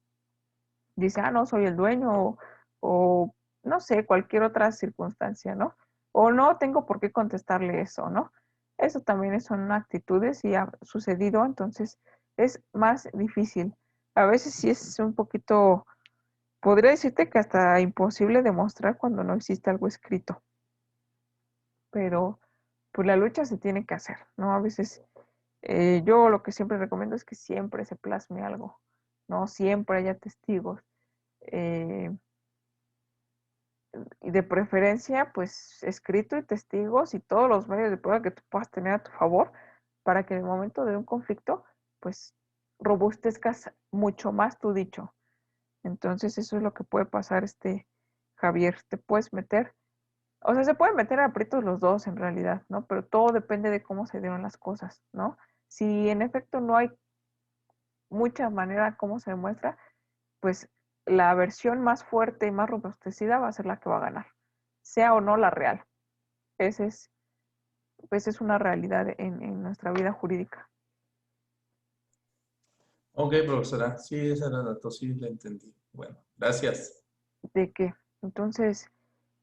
dice, no, soy el dueño, o no sé, cualquier otra circunstancia, ¿no? O no tengo por qué contestarle eso, ¿no? Eso también son actitudes y ha sucedido, entonces es más difícil. A veces sí es un poquito, podría decirte que hasta imposible demostrar cuando no existe algo escrito, pero pues la lucha se tiene que hacer, ¿no? A veces yo lo que siempre recomiendo es que siempre se plasme algo, ¿no? Siempre haya testigos. eh, y de preferencia, pues escrito y testigos y todos los medios de prueba que tú puedas tener a tu favor para que en el momento de un conflicto, pues robustezcas mucho más tu dicho. Entonces eso es lo que puede pasar, Javier. Te puedes meter, o sea, se pueden meter a aprietos los dos en realidad, ¿no? Pero todo depende de cómo se dieron las cosas, ¿no? Si en efecto no hay mucha manera como se demuestra, pues la versión más fuerte y más robustecida va a ser la que va a ganar, sea o no la real. Ese es, pues es una realidad en nuestra vida jurídica. Ok, profesora. Sí, esa era la dato, sí, la entendí. Bueno, gracias. De que, entonces,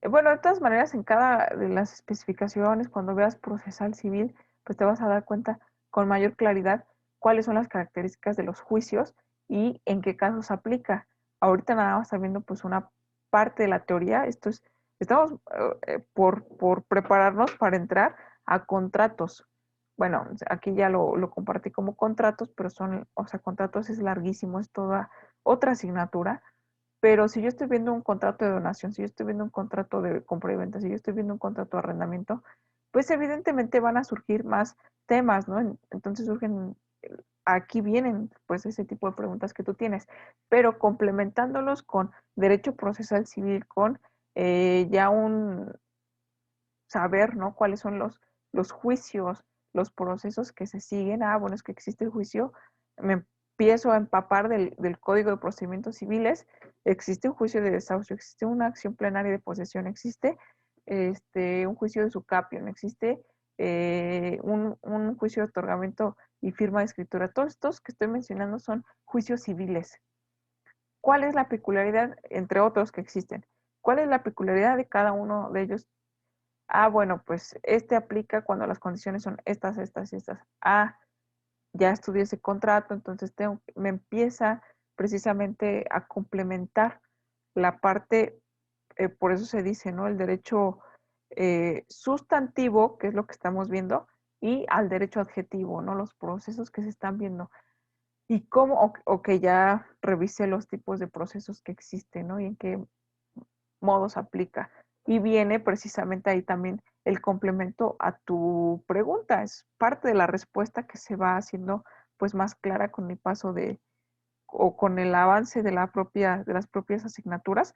bueno, de todas maneras, en cada de las especificaciones, cuando veas procesal civil, pues te vas a dar cuenta con mayor claridad cuáles son las características de los juicios y en qué casos aplica. Ahorita nada más está viendo pues una parte de la teoría. Estamos por prepararnos para entrar a contratos. Bueno, aquí ya lo compartí como contratos, pero o sea, contratos es larguísimo, es toda otra asignatura, pero si yo estoy viendo un contrato de donación, si yo estoy viendo un contrato de compra y venta, si yo estoy viendo un contrato de arrendamiento, pues evidentemente van a surgir más temas, ¿no? Entonces surgen, aquí vienen pues ese tipo de preguntas que tú tienes, pero complementándolos con derecho procesal civil, con ya un saber, ¿no? Cuáles son los juicios, los procesos que se siguen. Ah, bueno, es que existe el juicio, me empiezo a empapar del Código de Procedimientos Civiles, existe un juicio de desahucio, existe una acción plenaria de posesión, existe un juicio de sucapión, existe un juicio de otorgamiento y firma de escritura. Todos estos que estoy mencionando son juicios civiles. ¿Cuál es la peculiaridad, entre otros que existen? ¿Cuál es la peculiaridad de cada uno de ellos? Ah, bueno, pues este aplica cuando las condiciones son estas, estas y estas. Ah, ya estudié ese contrato, entonces me empieza precisamente a complementar la parte, por eso se dice, ¿no? El derecho sustantivo, que es lo que estamos viendo, y al derecho adjetivo, ¿no? Los procesos que se están viendo. Y cómo, o que ya revisé los tipos de procesos que existen, ¿no? Y en qué modos aplica. Y viene precisamente ahí también el complemento a tu pregunta. Es parte de la respuesta que se va haciendo pues más clara con el paso de o con el avance de de las propias asignaturas.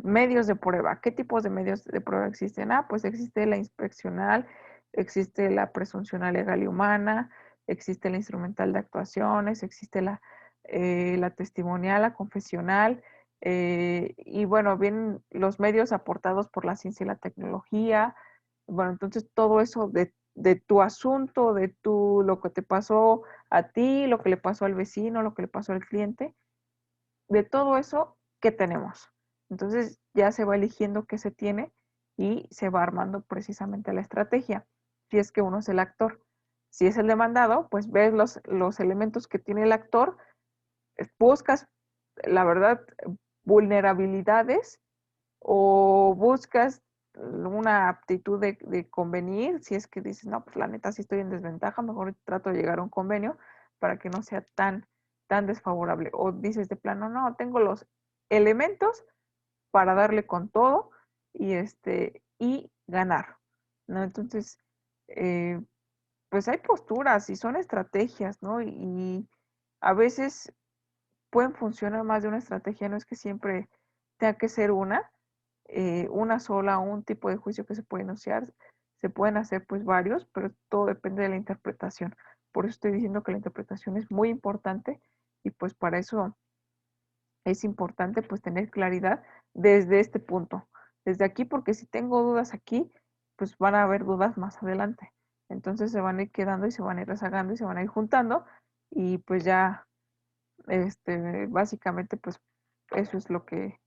Medios de prueba. ¿Qué tipos de medios de prueba existen? Ah, pues existe la inspeccional, existe la presuncional legal y humana, existe la instrumental de actuaciones, existe la testimonial, la confesional, y bueno, vienen los medios aportados por la ciencia y la tecnología. Bueno, entonces todo eso de tu asunto, lo que te pasó a ti, lo que le pasó al vecino, lo que le pasó al cliente, de todo eso, ¿qué tenemos? Entonces ya se va eligiendo qué se tiene y se va armando precisamente la estrategia. Si es que uno es el actor. Si es el demandado, pues ves los elementos que tiene el actor, buscas, la verdad, vulnerabilidades o buscas una aptitud de convenir, si es que dices, no, pues la neta sí estoy en desventaja, mejor trato de llegar a un convenio para que no sea tan desfavorable. O dices de plano, no, tengo los elementos para darle con todo y ganar, ¿no? Entonces, eh, pues hay posturas y son estrategias, ¿no? Y a veces pueden funcionar más de una estrategia, no es que siempre tenga que ser una sola, un tipo de juicio que se puede enunciar, se pueden hacer pues varios, pero todo depende de la interpretación. Por eso estoy diciendo que la interpretación es muy importante y pues para eso es importante pues tener claridad desde este punto, desde aquí, porque si tengo dudas aquí, pues van a haber dudas más adelante. Entonces se van a ir quedando y se van a ir rezagando y se van a ir juntando y pues ya, básicamente pues eso es lo que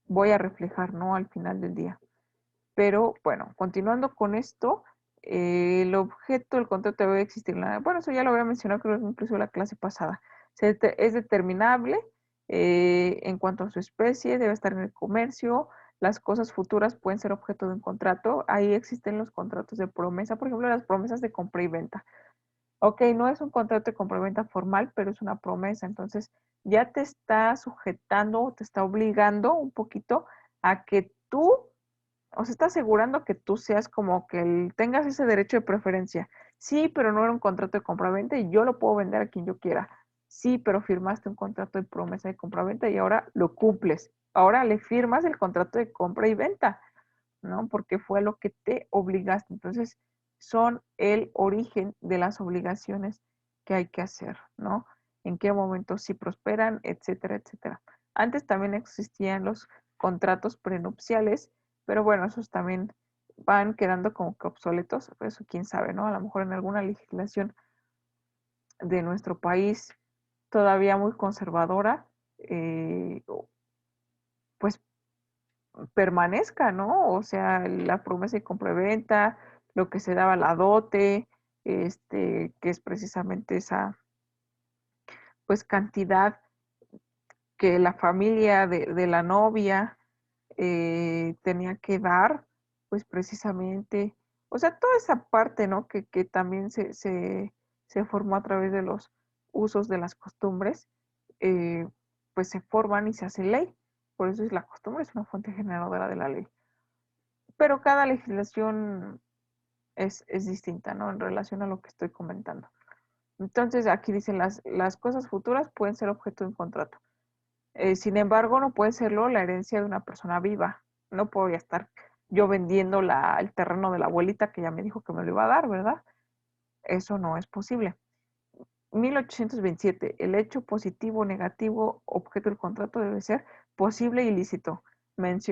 voy a reflejar, ¿no? Al final del día. Pero bueno, continuando con esto, el objeto del contrato debe existir. Bueno, eso ya lo había mencionado, creo que incluso en la clase pasada. Es determinable en cuanto a su especie, debe estar en el comercio. Las cosas futuras pueden ser objeto de un contrato. Ahí existen los contratos de promesa, por ejemplo, las promesas de compra y venta. Ok, no es un contrato de compra-venta formal, pero es una promesa. Entonces, ya te está sujetando, te está obligando un poquito a que tú, o sea, está asegurando que tú seas como que tengas ese derecho de preferencia. Sí, pero no era un contrato de compra-venta y yo lo puedo vender a quien yo quiera. Sí, pero firmaste un contrato de promesa de compra-venta y ahora lo cumples. Ahora le firmas el contrato de compra y venta, ¿no? Porque fue lo que te obligaste. Entonces, son el origen de las obligaciones que hay que hacer, ¿no? En qué momento sí prosperan, etcétera, etcétera. Antes también existían los contratos prenupciales, pero bueno, esos también van quedando como que obsoletos, eso quién sabe, ¿no? A lo mejor en alguna legislación de nuestro país todavía muy conservadora, pues permanezca, ¿no? O sea, la promesa de compraventa, lo que se daba la dote, que es precisamente esa, pues, cantidad que la familia de la novia tenía que dar, pues, precisamente, o sea, toda esa parte, ¿no? Que también se formó a través de los usos de las costumbres, eh, pues se forman y se hace ley. Por eso es la costumbre, es una fuente generadora de la ley. Pero cada legislación es distinta, ¿no? En relación a lo que estoy comentando. Entonces, aquí dicen las cosas futuras pueden ser objeto de un contrato. Sin embargo, no puede serlo la herencia de una persona viva. No puedo ya estar yo vendiendo el terreno de la abuelita que ya me dijo que me lo iba a dar, ¿verdad? Eso no es posible. 1827. El hecho positivo o negativo objeto del contrato debe ser posible y lícito.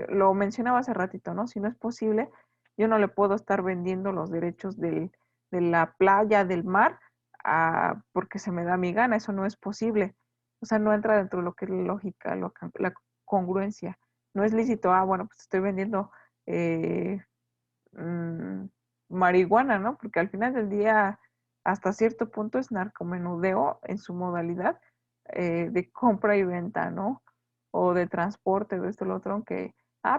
Lo mencionaba hace ratito, ¿no? Si no es posible, yo no le puedo estar vendiendo los derechos de la playa, del mar, porque se me da mi gana. Eso no es posible. O sea, no entra dentro de lo que es la lógica, la congruencia. No es lícito, bueno, pues estoy vendiendo eh, mm, marihuana, ¿no? Porque al final del día, hasta cierto punto es narcomenudeo en su modalidad de compra y venta, ¿no? O de transporte, de esto, lo otro, aunque,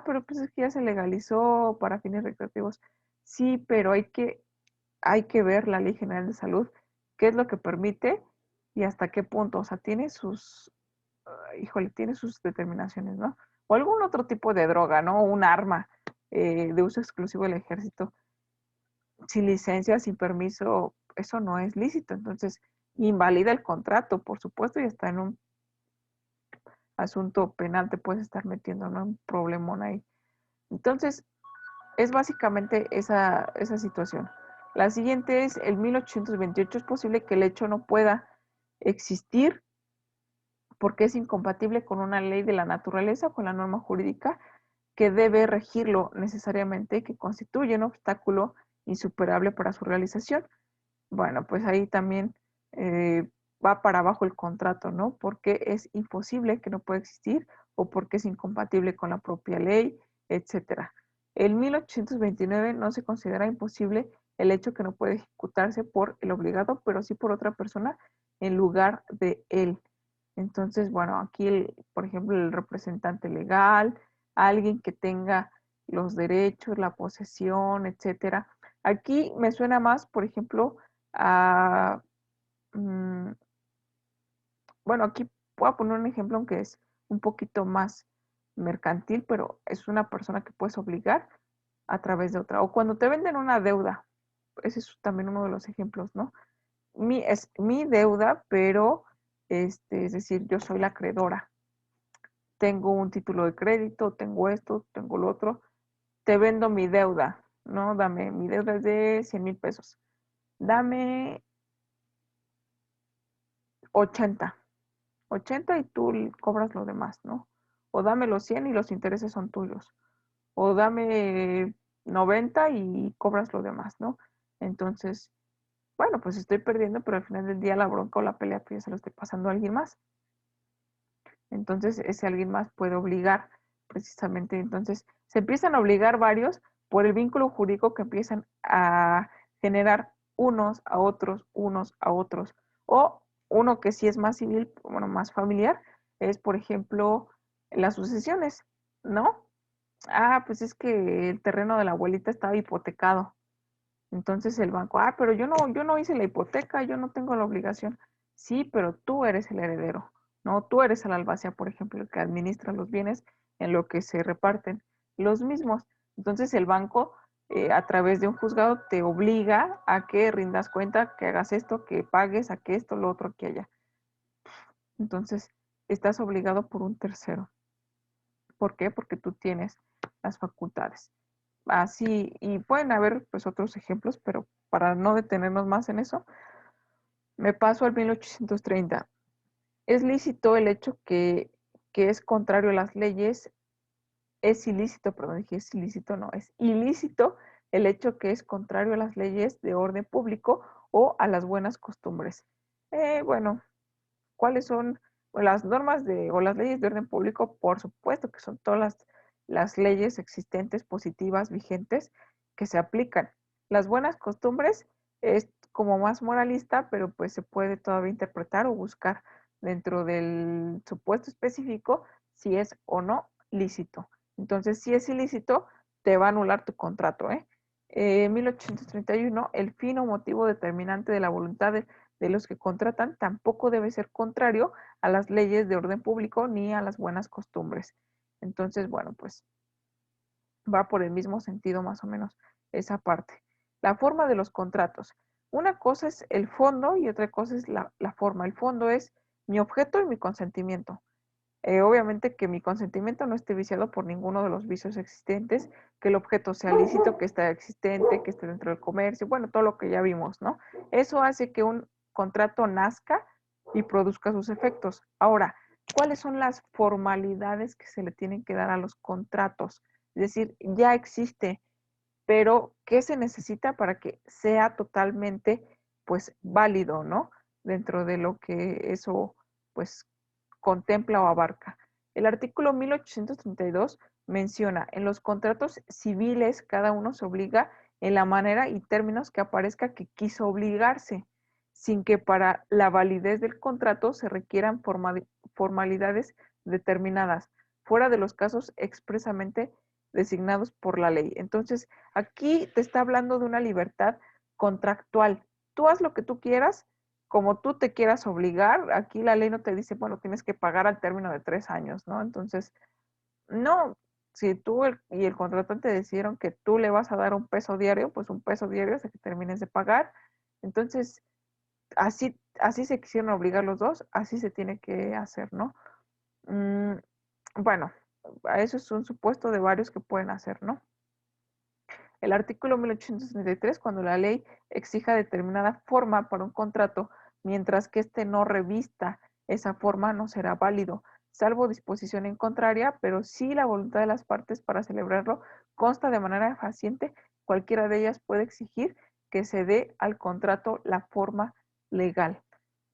pero pues es que ya se legalizó para fines recreativos. Sí, pero hay que ver la Ley General de Salud, qué es lo que permite y hasta qué punto, o sea, tiene sus determinaciones, ¿no? O algún otro tipo de droga, ¿no? Un arma de uso exclusivo del ejército sin licencia, sin permiso, eso no es lícito. Entonces, invalida el contrato, por supuesto, y está en un asunto penal, te puedes estar metiendo, ¿no? Un problemón ahí. Entonces, es básicamente esa situación. La siguiente es el 1828. Es posible que el hecho no pueda existir porque es incompatible con una ley de la naturaleza o con la norma jurídica que debe regirlo necesariamente, que constituye un obstáculo insuperable para su realización. Bueno, pues ahí también eh, va para abajo el contrato, ¿no? Porque es imposible, que no puede existir, o porque es incompatible con la propia ley, etcétera. En 1829 no se considera imposible el hecho que no puede ejecutarse por el obligado, pero sí por otra persona en lugar de él. Entonces, bueno, aquí, por ejemplo, el representante legal, alguien que tenga los derechos, la posesión, etcétera. Aquí me suena más, por ejemplo, a, mm, bueno, aquí voy a poner un ejemplo aunque es un poquito más mercantil, pero es una persona que puedes obligar a través de otra. O cuando te venden una deuda, ese es también uno de los ejemplos, ¿no? Es mi deuda, pero, es decir, yo soy la acreedora. Tengo un título de crédito, tengo esto, tengo lo otro, te vendo mi deuda, ¿no? Dame, mi deuda es de 100,000 pesos. Dame 80 80 y tú cobras lo demás, ¿no? O dame los 100 y los intereses son tuyos. O dame 90 y cobras lo demás, ¿no? Entonces, bueno, pues estoy perdiendo, pero al final del día la bronca o la pelea pues ya se lo estoy pasando a alguien más. Entonces, ese alguien más puede obligar precisamente. Entonces, se empiezan a obligar varios por el vínculo jurídico que empiezan a generar unos a otros. O uno que sí es más civil, bueno, más familiar, es, por ejemplo, las sucesiones, ¿no? Pues es que el terreno de la abuelita estaba hipotecado. Entonces el banco, pero yo no hice la hipoteca, yo no tengo la obligación. Sí, pero tú eres el heredero, ¿no? Tú eres el albacea, por ejemplo, el que administra los bienes en lo que se reparten los mismos. Entonces el banco, a través de un juzgado, te obliga a que rindas cuenta, que hagas esto, que pagues, a que esto, lo otro, que haya. Entonces, estás obligado por un tercero. ¿Por qué? Porque tú tienes las facultades. Así, y pueden haber pues otros ejemplos, pero para no detenernos más en eso, me paso al 1830. Es lícito el hecho que es contrario a las leyes, es ilícito, perdón, dije es ilícito, no, es ilícito el hecho que es contrario a las leyes de orden público o a las buenas costumbres. Bueno, ¿cuáles son las normas o las leyes de orden público? Por supuesto que son todas las leyes existentes, positivas, vigentes, que se aplican. Las buenas costumbres es como más moralista, pero pues se puede todavía interpretar o buscar dentro del supuesto específico si es o no lícito. Entonces, si es ilícito, te va a anular tu contrato, ¿eh? 1831, el fin o motivo determinante de la voluntad de los que contratan tampoco debe ser contrario a las leyes de orden público ni a las buenas costumbres. Entonces, bueno, pues va por el mismo sentido más o menos esa parte. la forma de los contratos. Una cosa es el fondo y otra cosa es la forma. El fondo es mi objeto y mi consentimiento. Obviamente que mi consentimiento no esté viciado por ninguno de los vicios existentes, que el objeto sea lícito, que esté existente, que esté dentro del comercio, bueno, todo lo que ya vimos, ¿no? Eso hace que un contrato nazca y produzca sus efectos. Ahora, ¿cuáles son las formalidades que se le tienen que dar a los contratos? Es decir, ya existe, pero ¿qué se necesita para que sea totalmente, pues, válido, ¿no? Dentro de lo que eso, pues, contempla o abarca. El artículo 1832 menciona, en los contratos civiles cada uno se obliga en la manera y términos que aparezca que quiso obligarse, sin que para la validez del contrato se requieran formalidades determinadas, fuera de los casos expresamente designados por la ley. Entonces, aquí te está hablando de una libertad contractual. Tú haz lo que tú quieras, como tú te quieras obligar. Aquí la ley no te dice, bueno, tienes que pagar al término de 3 años, ¿no? Entonces, no, si tú y el contratante decidieron que tú le vas a dar un peso diario, pues un peso diario hasta que termines de pagar. Entonces, así se quisieron obligar los dos, así se tiene que hacer, ¿no? Mm, bueno, eso es un supuesto de varios que pueden hacer, ¿no? El artículo 1833, cuando la ley exija determinada forma para un contrato, mientras que éste no revista esa forma, no será válido, salvo disposición en contraria, pero si la voluntad de las partes para celebrarlo consta de manera fehaciente, cualquiera de ellas puede exigir que se dé al contrato la forma legal.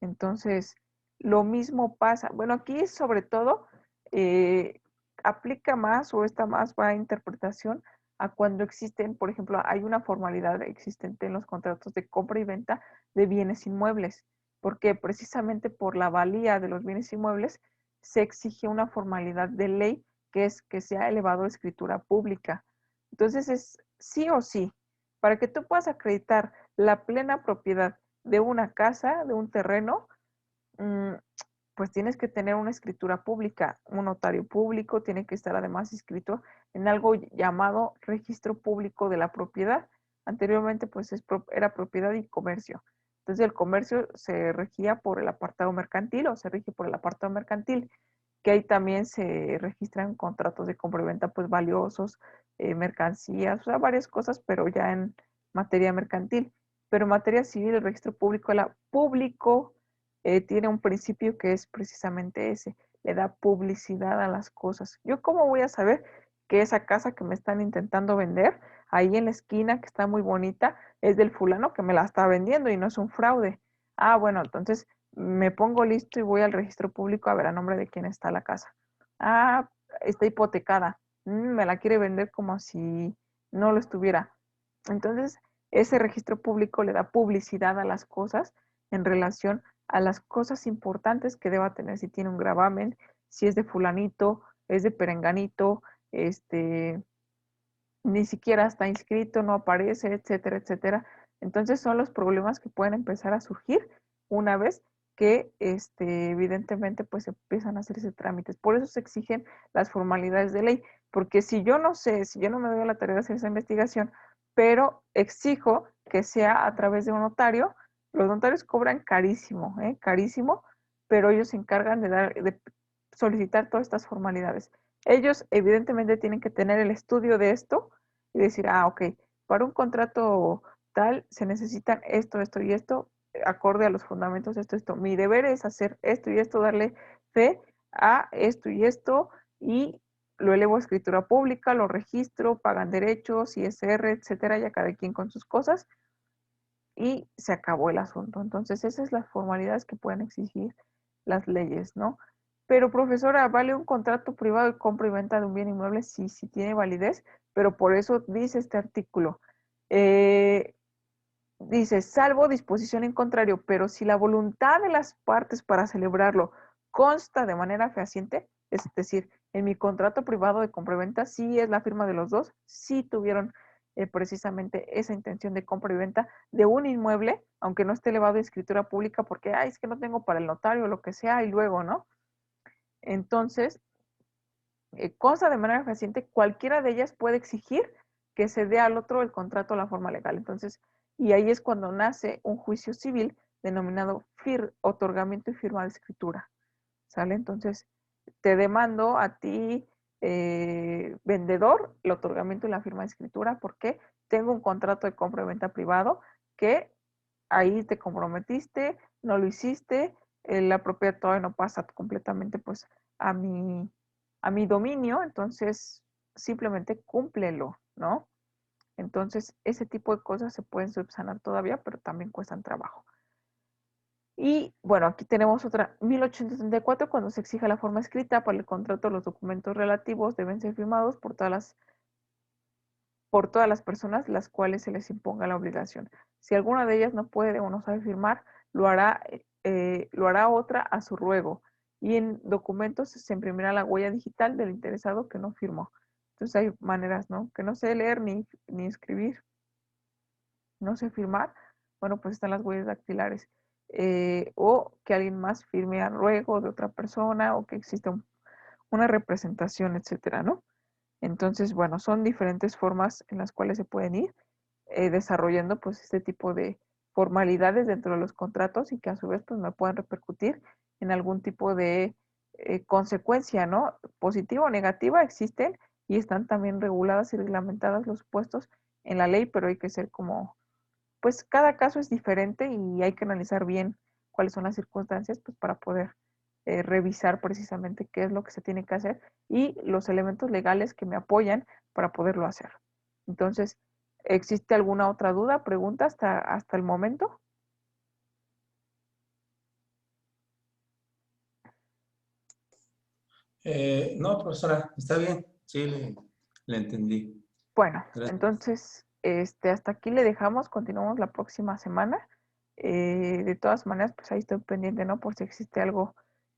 Entonces, lo mismo pasa. Bueno, aquí sobre todo eh, aplica más o está más va a interpretación a cuando existen, por ejemplo, hay una formalidad existente en los contratos de compra y venta de bienes inmuebles, porque precisamente por la valía de los bienes inmuebles se exige una formalidad de ley que es que sea elevado a escritura pública. Entonces es sí o sí, para que tú puedas acreditar la plena propiedad de una casa, de un terreno, mm, pues tienes que tener una escritura pública, un notario público, tiene que estar además inscrito en algo llamado registro público de la propiedad. Anteriormente pues era propiedad y comercio. Entonces el comercio se regía por el apartado mercantil o se rige por el apartado mercantil, que ahí también se registran contratos de compra y venta pues valiosos, mercancías, o sea, varias cosas, pero ya en materia mercantil. Pero en materia civil el registro público, la público tiene un principio que es precisamente ese, le da publicidad a las cosas. ¿Yo cómo voy a saber que esa casa que me están intentando vender ahí en la esquina, que está muy bonita, es del fulano que me la está vendiendo y no es un fraude? Ah, bueno, entonces me pongo listo y voy al registro público a ver a nombre de quién está la casa. Ah, está hipotecada. Me la quiere vender como si no lo estuviera. Entonces, ese registro público le da publicidad a las cosas en relación a las cosas importantes que deba tener, si tiene un gravamen, si es de fulanito, es de perenganito, este, ni siquiera está inscrito, no aparece, etcétera, etcétera. Entonces son los problemas que pueden empezar a surgir una vez que evidentemente pues empiezan a hacerse trámites. Por eso se exigen las formalidades de ley, porque si yo no sé, si yo no me doy a la tarea de hacer esa investigación, pero exijo que sea a través de un notario, los notarios cobran carísimo, carísimo, pero ellos se encargan de solicitar todas estas formalidades. Ellos evidentemente tienen que tener el estudio de esto y decir, ah, ok, para un contrato tal se necesitan esto, esto y esto, acorde a los fundamentos, esto, esto. Mi deber es hacer esto y esto, darle fe a esto y esto, y lo elevo a escritura pública, lo registro, pagan derechos, ISR, etcétera, ya cada quien con sus cosas, y se acabó el asunto. Entonces, esas son las formalidades que pueden exigir las leyes, ¿no? Pero, profesora, ¿vale un contrato privado de compra y venta de un bien inmueble? Sí, sí tiene validez, pero por eso dice este artículo. Eh, Dice, salvo disposición en contrario, pero si la voluntad de las partes para celebrarlo consta de manera fehaciente, es decir, en mi contrato privado de compraventa sí es la firma de los dos, sí tuvieron precisamente esa intención de compra y venta de un inmueble, aunque no esté elevado a escritura pública porque, ay, es que no tengo para el notario o lo que sea, y luego, ¿no? Entonces, consta de manera fehaciente, cualquiera de ellas puede exigir que se dé al otro el contrato o la forma legal. Entonces, y ahí es cuando nace un juicio civil denominado otorgamiento y firma de escritura. ¿Sale? Entonces, te demando a ti, vendedor, el otorgamiento y la firma de escritura, porque tengo un contrato de compra y venta privado que ahí te comprometiste, no lo hiciste, la propiedad todavía no pasa completamente pues a mi dominio, entonces simplemente cúmplelo, ¿no? Entonces, ese tipo de cosas se pueden subsanar todavía, pero también cuestan trabajo. Y bueno, aquí tenemos otra, 1874, cuando se exige la forma escrita para el contrato, los documentos relativos deben ser firmados por todas las personas las cuales se les imponga la obligación. Si alguna de ellas no puede o no sabe firmar, lo hará otra a su ruego. Y en documentos se imprimirá la huella digital del interesado que no firmó. Entonces hay maneras, ¿no? Que no sé leer ni escribir, no sé firmar, bueno, pues están las huellas dactilares. O que alguien más firme a ruego de otra persona o que exista una representación, etcétera, ¿no? Entonces, bueno, son diferentes formas en las cuales se pueden ir desarrollando pues este tipo de formalidades dentro de los contratos y que a su vez pues me puedan repercutir en algún tipo de consecuencia, ¿no? Positiva o negativa existen y están también reguladas y reglamentadas los puestos en la ley, pero hay que ser como, pues cada caso es diferente y hay que analizar bien cuáles son las circunstancias pues para poder revisar precisamente qué es lo que se tiene que hacer y los elementos legales que me apoyan para poderlo hacer. Entonces, ¿existe alguna otra duda, pregunta hasta el momento? No, profesora, está bien. Sí, le entendí. Bueno, Gracias. entonces, hasta aquí le dejamos, continuamos la próxima semana. De todas maneras, pues ahí estoy pendiente, ¿no? Por si existe algo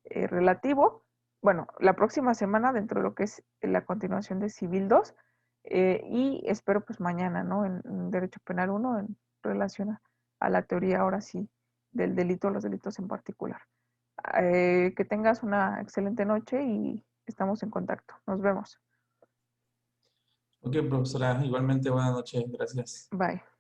relativo. Bueno, la próxima semana dentro de lo que es la continuación de Civil 2 y espero pues mañana, ¿no? En Derecho Penal 1 en relación a la teoría ahora sí del delito, los delitos en particular. Que tengas una excelente noche y estamos en contacto. Nos vemos. Ok, profesora, igualmente buenas noches. Gracias. Bye.